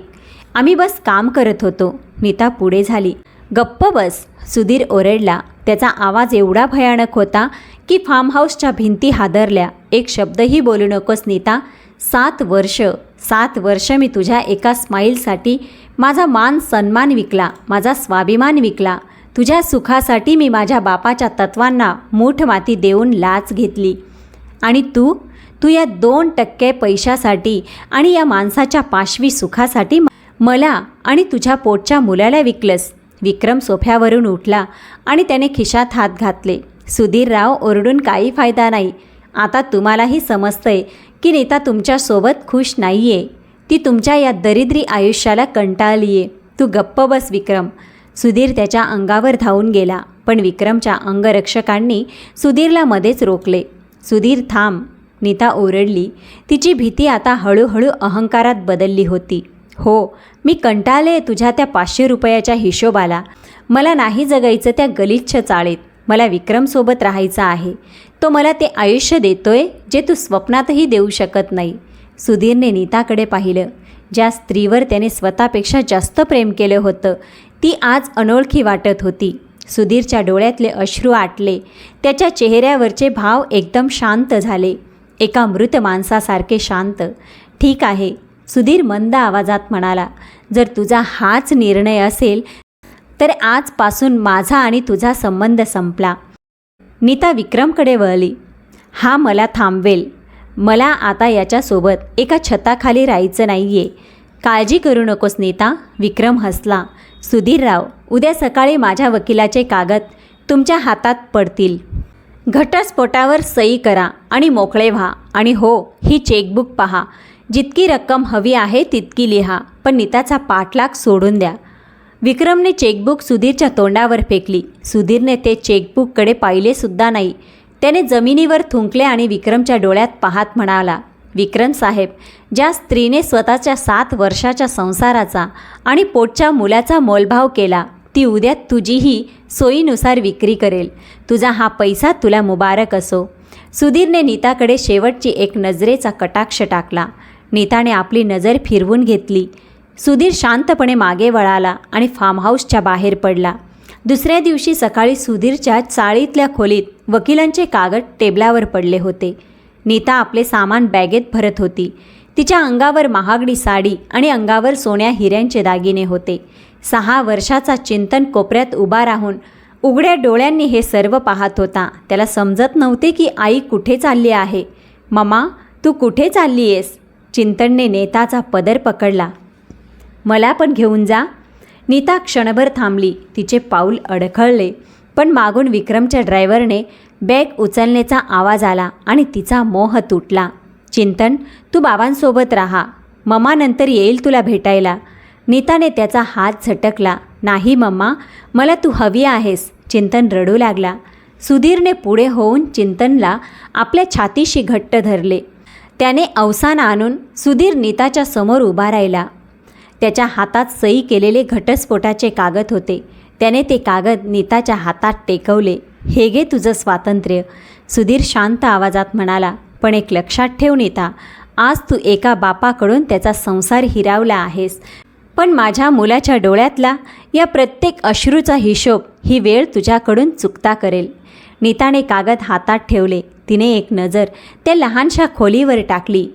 आम्ही बस काम करत होतो. नीता पुढे झाली. गप्प बस, सुधीर ओरडला. त्याचा आवाज एवढा भयानक होता की फार्म हाऊसच्या भिंती हादरल्या. एक शब्दही बोलू नकोस नीता. 7 वर्ष मी तुझ्या एका स्माईलसाठी माझा मान सन्मान विकला, माझा स्वाभिमान विकला. तुझ्या सुखासाठी मी माझ्या बापाच्या तत्वांना मूठ माती देऊन लाच घेतली. आणि तू या 2% पैशासाठी आणि या माणसाच्या पाशवी सुखासाठी मला आणि तुझ्या पोटच्या मुलाला विकलंस. विक्रम सोफ्यावरून उठला आणि त्याने खिशात हात घातले. सुधीरराव, ओरडून काही फायदा नाही. आता तुम्हालाही समजतंय की नीता तुमच्यासोबत खुश नाही आहे. ती तुमच्या या दरिद्री आयुष्याला कंटाळली आहे. तू गप्प बस विक्रम. सुधीर त्याच्या अंगावर धावून गेला, पण विक्रमच्या अंगरक्षकांनी सुधीरला मध्येच रोखले. सुधीर थांब, नीता ओरडली. तिची भीती आता हळूहळू अहंकारात बदलली होती. हो, मी कंटाळले तुझ्या त्या 500 रुपयाच्या हिशोबाला. मला नाही जगायचं त्या गलिच्छ चाळीत. मला विक्रमसोबत राहायचं आहे. तो मला ते आयुष्य देतोय जे तू स्वप्नातही देऊ शकत नाही. सुधीरने नीताकडे पाहिलं. ज्या स्त्रीवर त्याने स्वतःपेक्षा जास्त प्रेम केलं होतं ती आज अनोळखी वाटत होती. सुधीरच्या डोळ्यातले अश्रू आटले. त्याच्या चेहऱ्यावरचे भाव एकदम शांत झाले, एका मृत माणसासारखे शांत. ठीक आहे, सुधीर मंद आवाजात म्हणाला. जर तुझा हाच निर्णय असेल तर आजपासून माझा आणि तुझा संबंध संपला. नीता विक्रमकडे वळली. हा मला थांबवेल. मला आता याच्यासोबत एका छताखाली राहायचं नाही आहे. काळजी करू नकोस नीता. विक्रम हसला. सुधीरराव, उद्या सकाळी माझ्या वकिलाचे कागद तुमच्या हातात पडतील. घटस्फोटावर सही करा आणि मोकळे व्हा. आणि हो, ही चेकबुक पहा. जितकी रक्कम हवी आहे तितकी लिहा, पण नीताचा पाठलाग सोडून द्या. विक्रमने चेकबुक सुधीरच्या तोंडावर फेकली. सुधीरने ते चेकबुककडे पाहिलेसुद्धा नाही. त्याने जमिनीवर थुंकले आणि विक्रमच्या डोळ्यात पाहत म्हणाला, विक्रम साहेब, ज्या स्त्रीने स्वतःच्या 7 वर्षाच्या संसाराचा आणि पोटच्या मुलाचा मोलभाव केला ती उद्या तुझीही सोयीनुसार विक्री करेल. तुझा हा पैसा तुला मुबारक असो. सुधीरने नीताकडे शेवटची एक नजरेचा कटाक्ष टाकला. नीताने आपली नजर फिरवून घेतली. सुधीर शांतपणे मागे वळाला आणि फार्म हाऊसच्या बाहेर पडला. दुसऱ्या दिवशी सकाळी सुधीरच्या चाळीतल्या खोलीत वकिलांचे कागद टेबलावर पडले होते. नीता आपले सामान बॅगेत भरत होती. तिच्या अंगावर महागडी साडी आणि अंगावर सोन्या हिऱ्यांचे दागिने होते. 6 वर्षाचा चिंतन कोपऱ्यात उभा राहून उघड्या डोळ्यांनी हे सर्व पाहत होता. त्याला समजत नव्हते की आई कुठे चालली आहे. ममा, तू कुठे चालली आहेस? चिंतनने नीताचा पदर पकडला. मला पण घेऊन जा. नीता क्षणभर थांबली. तिचे पाऊल अडखळले, पण मागून विक्रमच्या ड्रायव्हरने बॅग उचलण्याचा आवाज आला आणि तिचा मोह तुटला. चिंतन, तू बाबांसोबत राहा. मम्मा नंतर येईल तुला भेटायला. नीताने त्याचा हात झटकला. नाही मम्मा, मला तू हवी आहेस. चिंतन रडू लागला. सुधीरने पुढे होऊन चिंतनला आपल्या छातीशी घट्ट धरले. त्याने अवसान आणून सुधीर नीताच्या समोर उभा राहिला. त्याच्या हातात सही केलेले घटस्फोटाचे कागद होते. त्याने ते कागद नीताच्या हातात टेकवले. हे घे तुझं स्वातंत्र्य. सुधीर शांत आवाजात म्हणाला. पण एक लक्षात ठेव नीता, आज तू एका बापाकडून त्याचा संसार हिरावला आहेस, पण माझ्या मुलाच्या डोळ्यातला या प्रत्येक अश्रूचा हिशोब ही वेळ तुझ्याकडून चुकता करेल. नीताने कागद हातात ठेवले. तिने एक नजर त्या लहानशा खोलीवर टाकली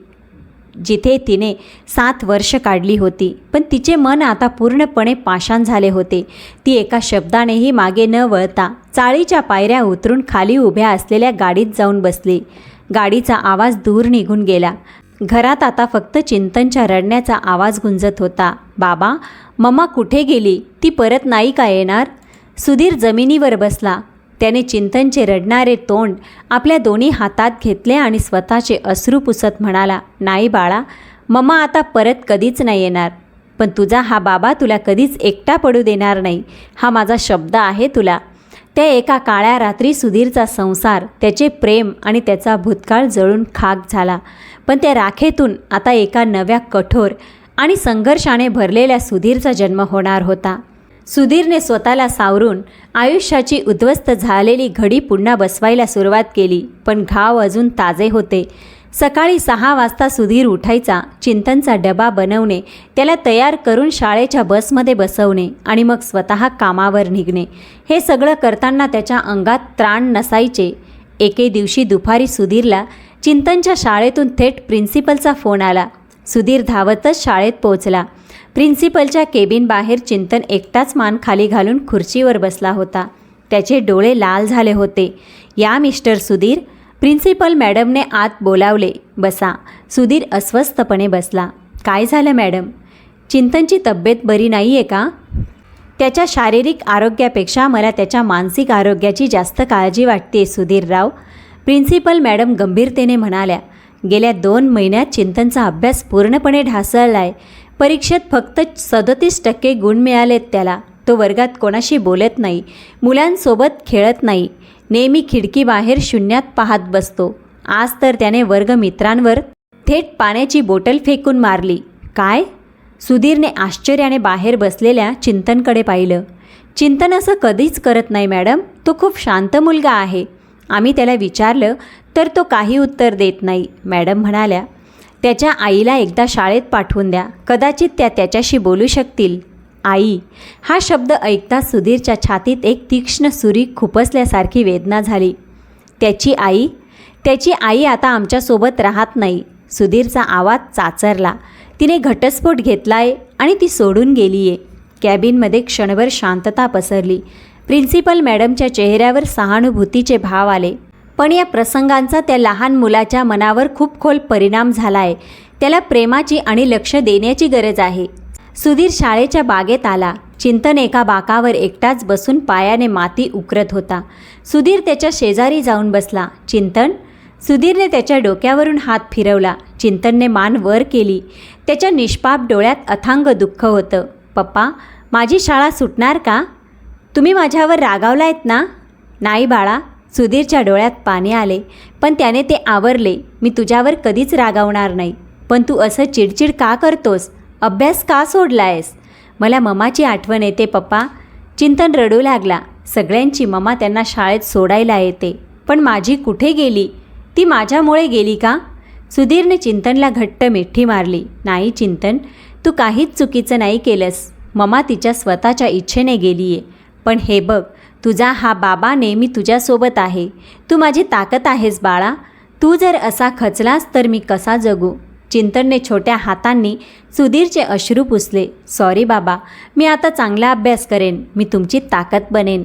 जिथे तिने 7 वर्ष काढली होती, पण तिचे मन आता पूर्णपणे पाषाण झाले होते. ती एका शब्दानेही मागे न वळता चाळीच्या पायऱ्या उतरून खाली उभ्या असलेल्या गाडीत जाऊन बसली. गाडीचा आवाज दूर निघून गेला. घरात आता फक्त चिंतनच्या रडण्याचा आवाज गुंजत होता. बाबा, मम्मा कुठे गेली? ती परत नाही का येणार? सुधीर जमिनीवर बसला. त्याने चिंतनचे रडणारे तोंड आपल्या दोन्ही हातात घेतले आणि स्वतःचे अश्रू पुसत म्हणाला, नाही बाळा, मम्मा आता परत कधीच नाही येणार. पण तुझा हा बाबा तुला कधीच एकटा पडू देणार नाही. हा माझा शब्द आहे तुला. त्या एका काळ्या रात्री सुधीरचा संसार, त्याचे प्रेम आणि त्याचा भूतकाळ जळून खाक झाला. पण त्या राखेतून आता एका नव्या कठोर आणि संघर्षाने भरलेल्या सुधीरचा जन्म होणार होता. सुधीरने स्वतःला सावरून आयुष्याची उद्ध्वस्त झालेली घडी पुन्हा बसवायला सुरुवात केली, पण घाव अजून ताजे होते. सकाळी 6 वाजता सुधीर उठायचा, चिंतनचा डबा बनवणे, त्याला तयार करून शाळेच्या बसमध्ये बसवणे आणि मग स्वतः कामावर निघणे. हे सगळं करताना त्याच्या अंगात त्राण नसायचे. एके दिवशी दुपारी सुधीरला चिंतनच्या शाळेतून थेट प्रिन्सिपलचा फोन आला. सुधीर धावतच शाळेत पोहोचला. प्रिन्सिपलच्या केबिन बाहेर चिंतन एकटाच मान खाली घालून खुर्चीवर बसला होता. त्याचे डोळे लाल झाले होते. "या मिस्टर सुधीर," प्रिन्सिपल मॅडमने आत बोलावले. "बसा." सुधीर अस्वस्थपणे बसला. "काय झालं मॅडम? चिंतनची तब्येत बरी नाही आहे का?" "त्याच्या शारीरिक आरोग्यापेक्षा मला त्याच्या मानसिक आरोग्याची जास्त काळजी वाटते सुधीरराव," प्रिन्सिपल मॅडम गंभीरतेने म्हणाल्या. "गेल्या 2 महिन्यात चिंतनचा अभ्यास पूर्णपणे ढासळला आहे. परीक्षेत फक्त 37% गुण मिळालेत त्याला. तो वर्गात कोणाशी बोलत नाही, मुलांसोबत खेळत नाही, नेहमी खिडकीबाहेर शून्यात पाहत बसतो. आज तर त्याने वर्गमित्रांवर थेट पाण्याची बॉटल फेकून मारली." "काय?" सुधीरने आश्चर्याने बाहेर बसलेल्या चिंतनकडे पाहिलं. "चिंतन असं कधीच करत नाही मॅडम. तो खूप शांत मुलगा आहे. आम्ही त्याला विचारलं तर तो काही उत्तर देत नाही," मॅडम म्हणाल्या. "त्याच्या आईला एकदा शाळेत पाठवून द्या. कदाचित त्या त्याच्याशी बोलू शकतील." "आई" हा शब्द ऐकता सुधीरच्या छातीत एक तीक्ष्ण सुरी खुपसल्यासारखी वेदना झाली. "त्याची आई? त्याची आई आता आमच्यासोबत राहत नाही." सुधीरचा आवाज चाचरला. "तिने घटस्फोट घेतलाय आणि ती सोडून गेली आहे." कॅबिनमध्ये क्षणभर शांतता पसरली. प्रिन्सिपल मॅडमच्या चेहऱ्यावर सहानुभूतीचे भाव आले. पण या प्रसंगांचा त्या लहान मुलाच्या मनावर खूप खोल परिणाम झाला आहे. त्याला प्रेमाची आणि लक्ष देण्याची गरज आहे. सुधीर शाळेच्या बागेत आला. चिंतन एका बाकावर एकटाच बसून पायाने माती उकरत होता. सुधीर त्याच्या शेजारी जाऊन बसला. "चिंतन." सुधीरने त्याच्या डोक्यावरून हात फिरवला. चिंतनने मान वर केली. त्याच्या निष्पाप डोळ्यात अथांग दुःख होतं. "पप्पा, माझी शाळा सुटणार का? तुम्ही माझ्यावर रागावलायत ना?" "नाही बाळा." सुधीरच्या डोळ्यात पाणी आले, पण त्याने ते आवरले. "मी तुझ्यावर कधीच रागावणार नाही. पण तू असं चिडचिड का करतोस? अभ्यास का सोडलायस?" "मला ममाची आठवण येते पप्पा." चिंतन रडू लागला. "सगळ्यांची ममा त्यांना शाळेत सोडायला येते, पण माझी कुठे गेली? ती माझ्यामुळे गेली का?" सुधीरने चिंतनला घट्ट मिठी मारली. "नाही चिंतन, तू काहीच चुकीचं नाही केलंस. ममा तिच्या स्वतःच्या इच्छेने गेली आहे. पण हे बघ, तुझा हा बाबा नेहमी तुझ्यासोबत आहे. तू माझी ताकद आहेस बाळा. तू जर असा खचलास तर मी कसा जगू?" चिंतनने छोट्या हातांनी सुधीरचे अश्रू पुसले. "सॉरी बाबा, मी आता चांगला अभ्यास करेन. मी तुमची ताकद बनेन."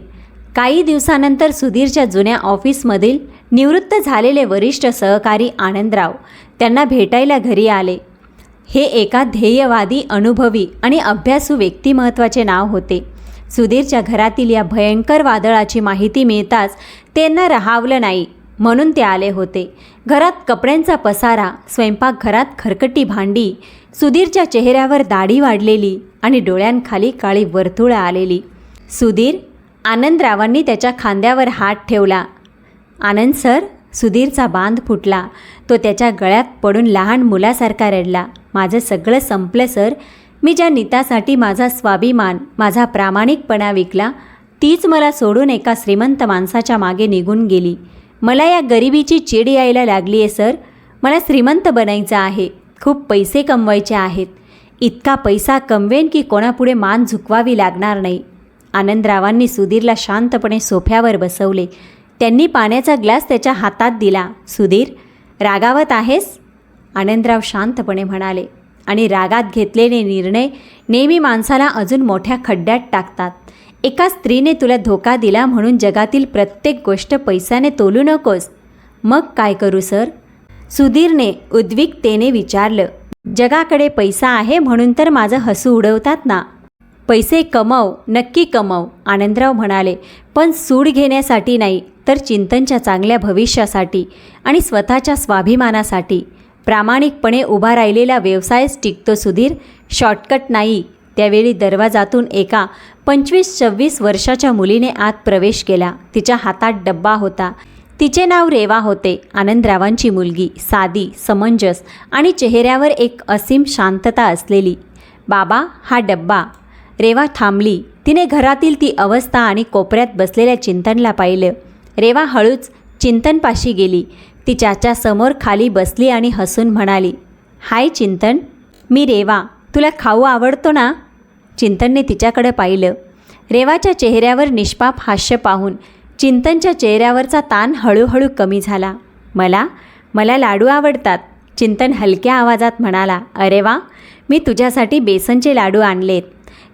काही दिवसानंतर सुधीरच्या जुन्या ऑफिसमधील निवृत्त झालेले वरिष्ठ सहकारी आनंदराव त्यांना भेटायला घरी आले. हे एका ध्येयवादी, अनुभवी आणि अभ्यासू व्यक्तिमत्वाचे नाव होते. सुधीरच्या घरातील या भयंकर वादळाची माहिती मिळताच त्यांना राहावलं नाही, म्हणून ते आले होते. घरात कपड्यांचा पसारा, स्वयंपाकघरात खरकटी भांडी, सुधीरच्या चेहऱ्यावर दाढी वाढलेली आणि डोळ्यांखाली काळी वर्तुळं आलेली. "सुधीर." आनंदरावांनी त्याच्या खांद्यावर हात ठेवला. "आनंद सर." सुधीरचा बांध फुटला. तो त्याच्या गळ्यात पडून लहान मुलासारखा रडला. "माझं सगळं संपलं सर. मी ज्या नीतासाठी माझा स्वाभिमान, माझा प्रामाणिकपणा विकला, तीच मला सोडून एका श्रीमंत माणसाच्या मागे निघून गेली. मला या गरिबीची चीड यायला लागली आहे सर. मला श्रीमंत बनायचं आहे. खूप पैसे कमवायचे आहेत. इतका पैसा कमवेन की कोणापुढे मान झुकवावी लागणार नाही." आनंदरावांनी सुधीरला शांतपणे सोफ्यावर बसवले. त्यांनी पाण्याचा ग्लास त्याच्या हातात दिला. "सुधीर, रागावत आहेस?" आनंदराव शांतपणे म्हणाले. "आणि रागात घेतलेले निर्णय नेहमी माणसाला अजून मोठ्या खड्ड्यात टाकतात. एका स्त्रीने तुला धोका दिला म्हणून जगातील प्रत्येक गोष्ट पैशाने तोलू नकोस." "मग काय करू सर?" सुधीरने उद्विग्नतेने विचारलं. "जगाकडे पैसा आहे म्हणून तर माझं हसू उडवतात ना." "पैसे कमव, नक्की कमव," आनंदराव म्हणाले. "पण सूड घेण्यासाठी नाही, तर चिंतनच्या चांगल्या भविष्यासाठी आणि स्वतःच्या स्वाभिमानासाठी. प्रामाणिकपणे उभा राहिलेला व्यवसायच टिकतो सुधीर, शॉर्टकट नाही." त्यावेळी दरवाजातून एका 25-26 वर्षाच्या मुलीने आत प्रवेश केला. तिच्या हातात डब्बा होता. तिचे नाव रेवा होते. आनंदरावांची मुलगी, साधी, समंजस आणि चेहऱ्यावर एक असीम शांतता असलेली. "बाबा, हा डब्बा." रेवा थांबली. तिने घरातील ती अवस्था आणि कोपऱ्यात बसलेल्या चिंतनला पाहिलं. रेवा हळूच चिंतनपाशी गेली. ती चाच्यासमोर खाली बसली आणि हसून म्हणाली, हाय चिंतन, मी रेवा, तुला खाऊ आवडतो ना? चिंतनने तिच्याकडे पाहिलं. रेवाच्या चेहऱ्यावर निष्पाप हास्य पाहून चिंतनच्या चेहऱ्यावरचा ताण हळूहळू कमी झाला. मला लाडू आवडतात, चिंतन हलक्या आवाजात म्हणाला. अरे वा, मी तुझ्यासाठी बेसनचे लाडू आणलेत.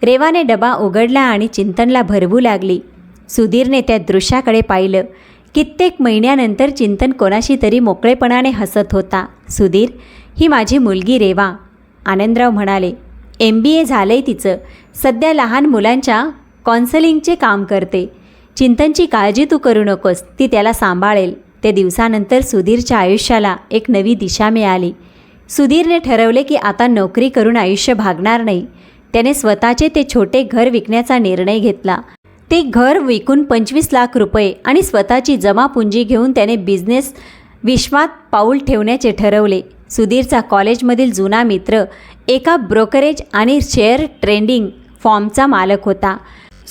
रेवाने डबा उघडला आणि चिंतनला भरवू लागली. सुधीरने त्या दृश्याकडे पाहिलं. कित्येक महिन्यानंतर चिंतन कोणाशी तरी मोकळेपणाने हसत होता. सुधीर, ही माझी मुलगी रेवा, आनंदराव म्हणाले. MBA झालंय तिचं. सध्या लहान मुलांच्या कॉन्सलिंगचे काम करते. चिंतनची काळजी तू करू नकोस, ती त्याला सांभाळेल. ते दिवसानंतर सुधीरच्या आयुष्याला एक नवी दिशा मिळाली. सुधीरने ठरवले की आता नोकरी करून आयुष्य भागणार नाही. त्याने स्वतःचे ते छोटे घर विकण्याचा निर्णय घेतला. ते घर विकून 25 लाख रुपये आणि स्वतःची जमापुंजी घेऊन त्याने बिझनेस विश्वात पाऊल ठेवण्याचे ठरवले. सुधीरचा कॉलेजमधील जुना मित्र एका ब्रोकरेज आणि शेअर ट्रेडिंग फॉर्मचा मालक होता.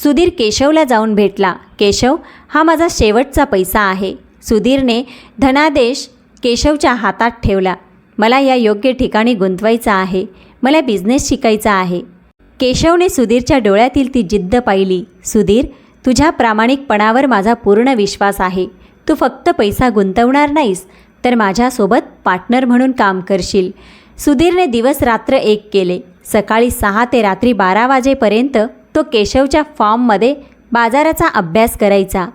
सुधीर केशवला जाऊन भेटला. केशव, हा माझा शेवटचा पैसा आहे. सुधीरने धनादेश केशवच्या हातात ठेवला. मला या योग्य ठिकाणी गुंतवायचं आहे. मला बिझनेस शिकायचा आहे. केशवने सुधीरच्या डोळ्यातील ती जिद्द पाहिली. सुधीर, तुझ्या प्रामाणिकपणावर माझा पूर्ण विश्वास आहे. तू फक्त पैसा गुंतवणार नाहीस, तर माझ्यासोबत पार्टनर म्हणून काम करशील. सुधीरने दिवस रात्र एक केले. सकाळी 6 ते रात्री 12 वाजेपर्यंत तो केशवच्या फॉर्ममध्ये बाजाराचा अभ्यास करायचा,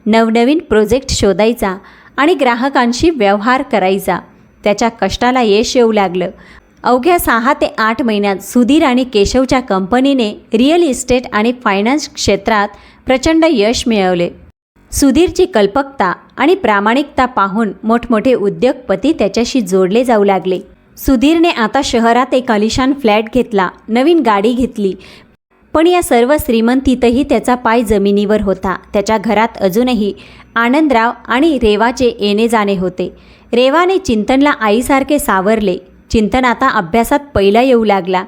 नवनवीन प्रोजेक्ट शोधायचा आणि ग्राहकांशी व्यवहार करायचा. त्याच्या कष्टाला यश येऊ लागलं. अवघ्या 6 ते 8 महिन्यात सुधीर आणि केशवच्या कंपनीने रिअल इस्टेट आणि फायनान्स क्षेत्रात प्रचंड यश मिळवले. सुधीरची कल्पकता आणि प्रामाणिकता पाहून मोठमोठे उद्योगपती त्याच्याशी जोडले जाऊ लागले. सुधीरने आता शहरात एक आलिशान फ्लॅट घेतला, नवीन गाडी घेतली. पण या सर्व श्रीमंतीतही त्याचा पाय जमिनीवर होता. त्याच्या घरात अजूनही आनंदराव आणि रेवाचे येणे जाणे होते. रेवाने चिंतनला आईसारखे सावरले. चिंतन आता अभ्यासात पहिला येऊ लागला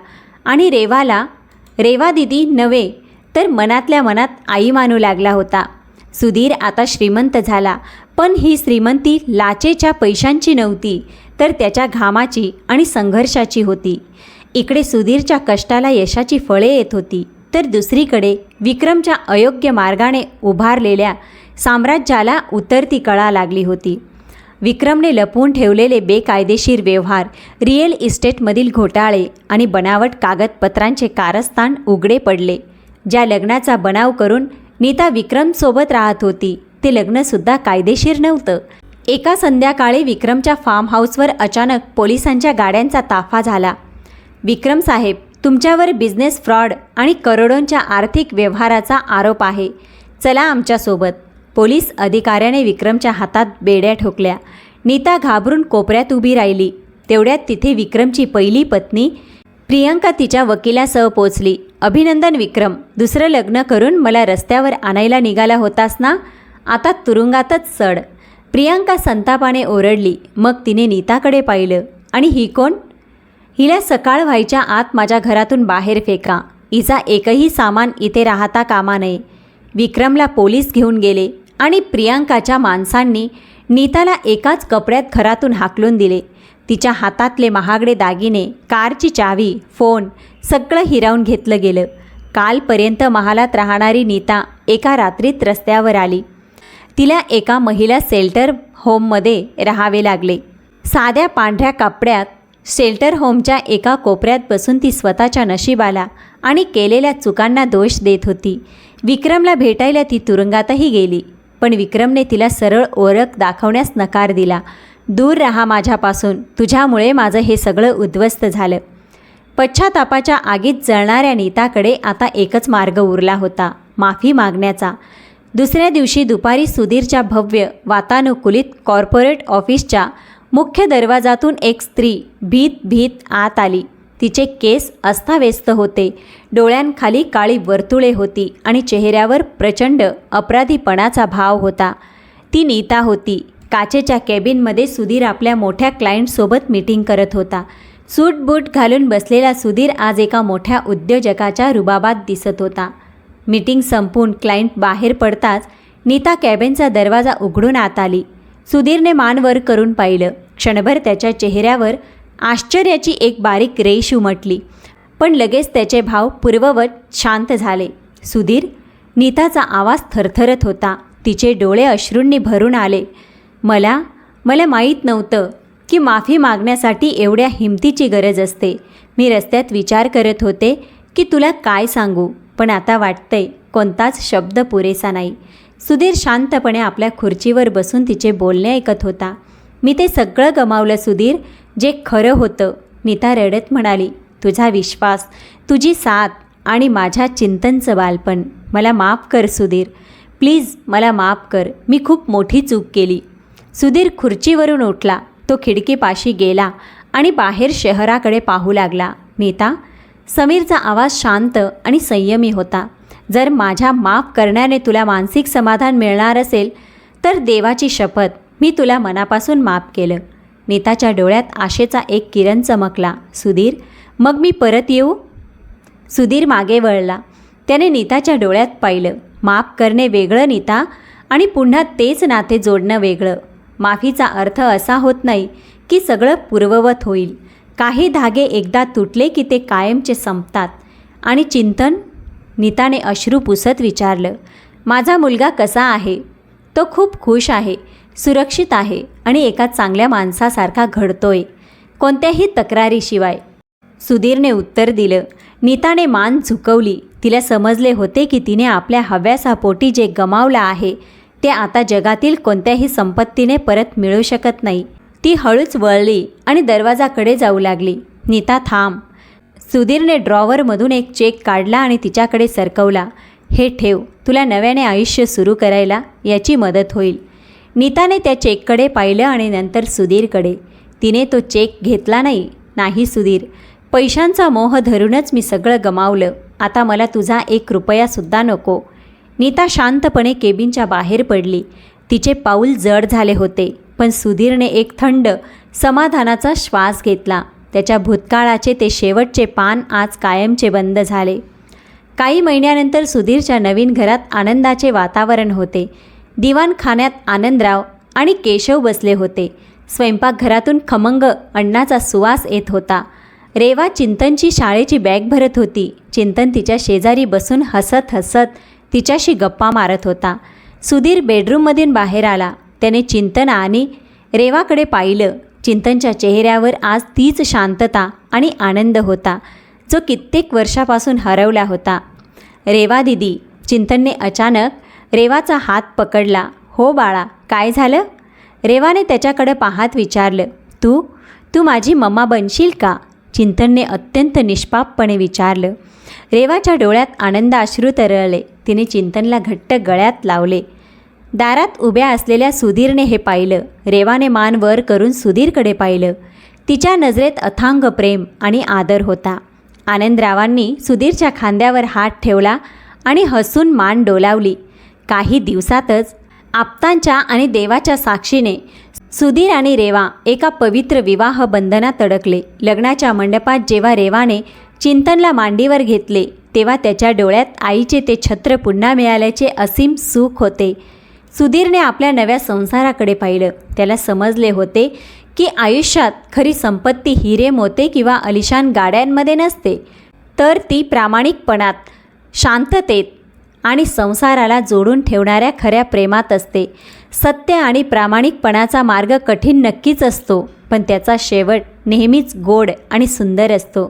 आणि रेवा दिदी नव्हे तर मनातल्या मनात आई मानू लागला होता. सुधीर आता श्रीमंत झाला, पण ही श्रीमंती लाचेच्या पैशांची नव्हती, तर त्याच्या घामाची आणि संघर्षाची होती. इकडे सुधीरच्या कष्टाला यशाची फळे येत होती, तर दुसरीकडे विक्रमच्या अयोग्य मार्गाने उभारलेल्या साम्राज्याला उतरती कळा लागली होती. विक्रमने लपवून ठेवलेले बेकायदेशीर व्यवहार, रिअल इस्टेटमधील घोटाळे आणि बनावट कागदपत्रांचे कारस्थान उघडे पडले. ज्या लग्नाचा बनाव करून नीता विक्रमसोबत राहत होती, ते लग्नसुद्धा कायदेशीर नव्हतं. एका संध्याकाळी विक्रमच्या फार्म हाऊसवर अचानक पोलिसांच्या गाड्यांचा ताफा झाला. विक्रम साहेब, तुमच्यावर बिझनेस फ्रॉड आणि करोडोंच्या आर्थिक व्यवहाराचा आरोप आहे. चला आमच्यासोबत. पोलीस अधिकाऱ्याने विक्रमच्या हातात बेड्या ठोकल्या. नीता घाबरून कोपऱ्यात उभी राहिली. तेवढ्यात तिथे विक्रमची पहिली पत्नी प्रियंका तिच्या वकिलासह पोचली. अभिनंदन विक्रम, दुसरं लग्न करून मला रस्त्यावर आणायला निघाला होतास ना, आता तुरुंगातच चढ. प्रियंका संतापाने ओरडली. मग तिने नीताकडे पाहिलं. आणि ही कोण? हिला सकाळ व्हायच्या आत माझ्या घरातून बाहेर फेका. हिचा एकही सामान इथे राहता कामा नये. विक्रमला पोलीस घेऊन गेले आणि प्रियंकाच्या माणसांनी नीताला एकाच कपड्यात घरातून हाकलून दिले. तिच्या हातातले महागडे दागिने, कारची चावी, फोन सगळं हिरावून घेतलं गेलं. कालपर्यंत महालात राहणारी नीता एका रात्रीत रस्त्यावर आली. तिला एका महिला शेल्टर होममध्ये राहावे लागले. साध्या पांढऱ्या कपड्यात शेल्टर होमच्या एका कोपऱ्यात बसून ती स्वतःच्या नशिबाला आणि केलेल्या चुकांना दोष देत होती. विक्रमला भेटायला ती तुरुंगातही गेली, पण विक्रमने तिला सरळ ओळख दाखवण्यास नकार दिला. दूर राहा माझ्यापासून, तुझ्यामुळे माझं हे सगळं उद्ध्वस्त झालं. पश्चातापाच्या आगीत जळणाऱ्या नीताकडे आता एकच मार्ग उरला होता, माफी मागण्याचा. दुसऱ्या दिवशी दुपारी सुधीरच्या भव्य वातानुकूलित कॉर्पोरेट ऑफिसच्या मुख्य दरवाजातून एक स्त्री भीत आत आली. तिचे केस अस्ताव्यस्त होते, डोळ्यांखाली काळी वर्तुळे होती आणि चेहऱ्यावर प्रचंड अपराधीपणाचा भाव होता. ती नीता होती. काचेच्या केबिनमध्ये सुधीर आपल्या मोठ्या क्लायंटसोबत मीटिंग करत होता. सूट बूट घालून बसलेला सुधीर आज एका मोठ्या उद्योजकाच्या रुबाबात दिसत होता. मीटिंग संपून क्लायंट बाहेर पडताच नीता कॅबिनचा दरवाजा उघडून आत आली. सुधीरने मान वर करून पाहिलं. क्षणभर त्याच्या चेहऱ्यावर आश्चर्याची एक बारीक रेष उमटली, पण लगेच त्याचे भाव पूर्ववत शांत झाले. सुधीर, नीताचा आवाज थरथरत होता. तिचे डोळे अश्रूंनी भरून आले. मला माहीत नव्हतं की माफी मागण्यासाठी एवढ्या हिमतीची गरज असते. मी रस्त्यात विचार करत होते की तुला काय सांगू, पण आता वाटतंय कोणताच शब्द पुरेसा नाही. सुधीर शांतपणे आपल्या खुर्चीवर बसून तिचे बोलणे ऐकत होता. मी ते सगळं गमावलं सुधीर, जे खरं होतं. नीता रडत म्हणाली. तुझा विश्वास, तुझी साथ आणि माझ्या चिंतनचं बालपण. मला माफ कर सुधीर, प्लीज मला माफ कर. मी खूप मोठी चूक केली. सुधीर खुर्चीवरून उठला. तो खिडकीपाशी गेला आणि बाहेर शहराकडे पाहू लागला. नीता, समीरचा आवाज शांत आणि संयमी होता. जर माझ्या माफ करण्याने तुला मानसिक समाधान मिळणार असेल तर देवाची शपथ, मी तुला मनापासून माफ केलं. नीताच्या डोळ्यात आशेचा एक किरण चमकला. सुधीर, मग मी परत येऊ? सुधीर मागे वळला. त्याने नीताच्या डोळ्यात पाहिलं. माफ करणे वेगळं नीता, आणि पुन्हा तेच नाते जोडणं वेगळं. माफीचा अर्थ असा होत नाही की सगळं पूर्ववत होईल. काही धागे एकदा तुटले की ते कायमचे संपतात. आणि चिंतन? नीताने अश्रू पुसत विचारलं. माझा मुलगा कसा आहे? तो खूप खुश आहे, सुरक्षित आहे आणि एका चांगल्या माणसासारखा घडतोय, कोणत्याही तक्रारीशिवाय. सुधीरने उत्तर दिलं. नीताने मान झुकवली. तिला समजले होते की तिने आपल्या हव्यासापोटी जे गमावलं आहे ते आता जगातील कोणत्याही संपत्तीने परत मिळू शकत नाही. ती हळूच वळली आणि दरवाजाकडे जाऊ लागली. नीता, थांब. सुधीरने ड्रॉवरमधून एक चेक काढला आणि तिच्याकडे सरकवला. हे ठेव, तुला नव्याने आयुष्य सुरू करायला याची मदत होईल. नीताने त्या चेककडे पाहिलं आणि नंतर सुधीरकडे. तिने तो चेक घेतला नाही. नाही सुधीर, पैशांचा मोह धरूनच मी सगळं गमावलं. आता मला तुझा 1 रुपयासुद्धा नको. नीता शांतपणे केबिनच्या बाहेर पडली. तिचे पाऊल जड झाले होते, पण सुधीरने एक थंड समाधानाचा श्वास घेतला. त्याच्या भूतकाळाचे ते शेवटचे पान आज कायमचे बंद झाले. काही महिन्यानंतर सुधीरच्या नवीन घरात आनंदाचे वातावरण होते. दिवाणखान्यात आनंदराव आणि केशव बसले होते. स्वयंपाकघरातून खमंग अन्नाचा सुवास येत होता. रेवा चिंतनची शाळेची बॅग भरत होती. चिंतन तिच्या शेजारी बसून हसत हसत तिच्याशी गप्पा मारत होता. सुधीर बेडरूममधून बाहेर आला. त्याने चिंतन आणि रेवाकडे पाहिलं. चिंतनच्या चेहऱ्यावर आज तीच शांतता आणि आनंद होता जो कित्येक वर्षापासून हरवला होता. रेवा दिदी, चिंतनने अचानक रेवाचा हात पकडला. हो बाळा, काय झालं? रेवाने त्याच्याकडे पाहत विचारलं. तू माझी मम्मा बनशील का? चिंतनने अत्यंत निष्पापपणे विचारलं. रेवाच्या डोळ्यात आनंद अश्रू तरळले. तिने चिंतनला घट्ट गळ्यात लावले. दारात उभ्या असलेल्या सुधीरने हे पाहिलं. रेवाने मान वर करून सुधीरकडे पाहिलं. तिच्या नजरेत अथांग प्रेम आणि आदर होता. आनंदरावांनी सुधीरच्या खांद्यावर हात ठेवला आणि हसून मान डोलावली. काही दिवसातच आप्तांच्या आणि देवाच्या साक्षीने सुधीर आणि रेवा एका पवित्र विवाह बंधनात अडकले. लग्नाच्या मंडपात जेव्हा रेवाने चिंतनला मांडीवर घेतले तेव्हा त्याच्या डोळ्यात आईचे ते छत्र पुन्हा मिळाल्याचे असीम सुख होते. सुधीरने आपल्या नव्या संसाराकडे पाहिलं. त्याला समजले होते की आयुष्यात खरी संपत्ती हिरे मोते किंवा अलिशान गाड्यांमध्ये नसते, तर ती प्रामाणिकपणात, शांततेत आणि संसाराला जोडून ठेवणाऱ्या खऱ्या प्रेमात असते. सत्य आणि प्रामाणिकपणाचा मार्ग कठीण नक्कीच असतो, पण त्याचा शेवट नेहमीच गोड आणि सुंदर असतो.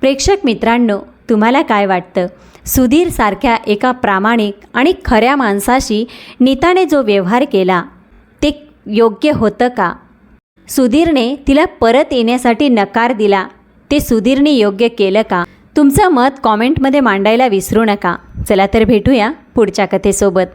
प्रेक्षक मित्रांनो, तुम्हाला काय वाटतं? सुधीरसारख्या एका प्रामाणिक आणि खऱ्या माणसाशी नीताने जो व्यवहार केला ते योग्य होतं का? सुधीरने तिला परत येण्यासाठी नकार दिला, ते सुधीरने योग्य केलं का? तुमचं मत कॉमेंटमध्ये मांडायला विसरू नका. चला तर भेटूया पुढच्या कथेसोबत.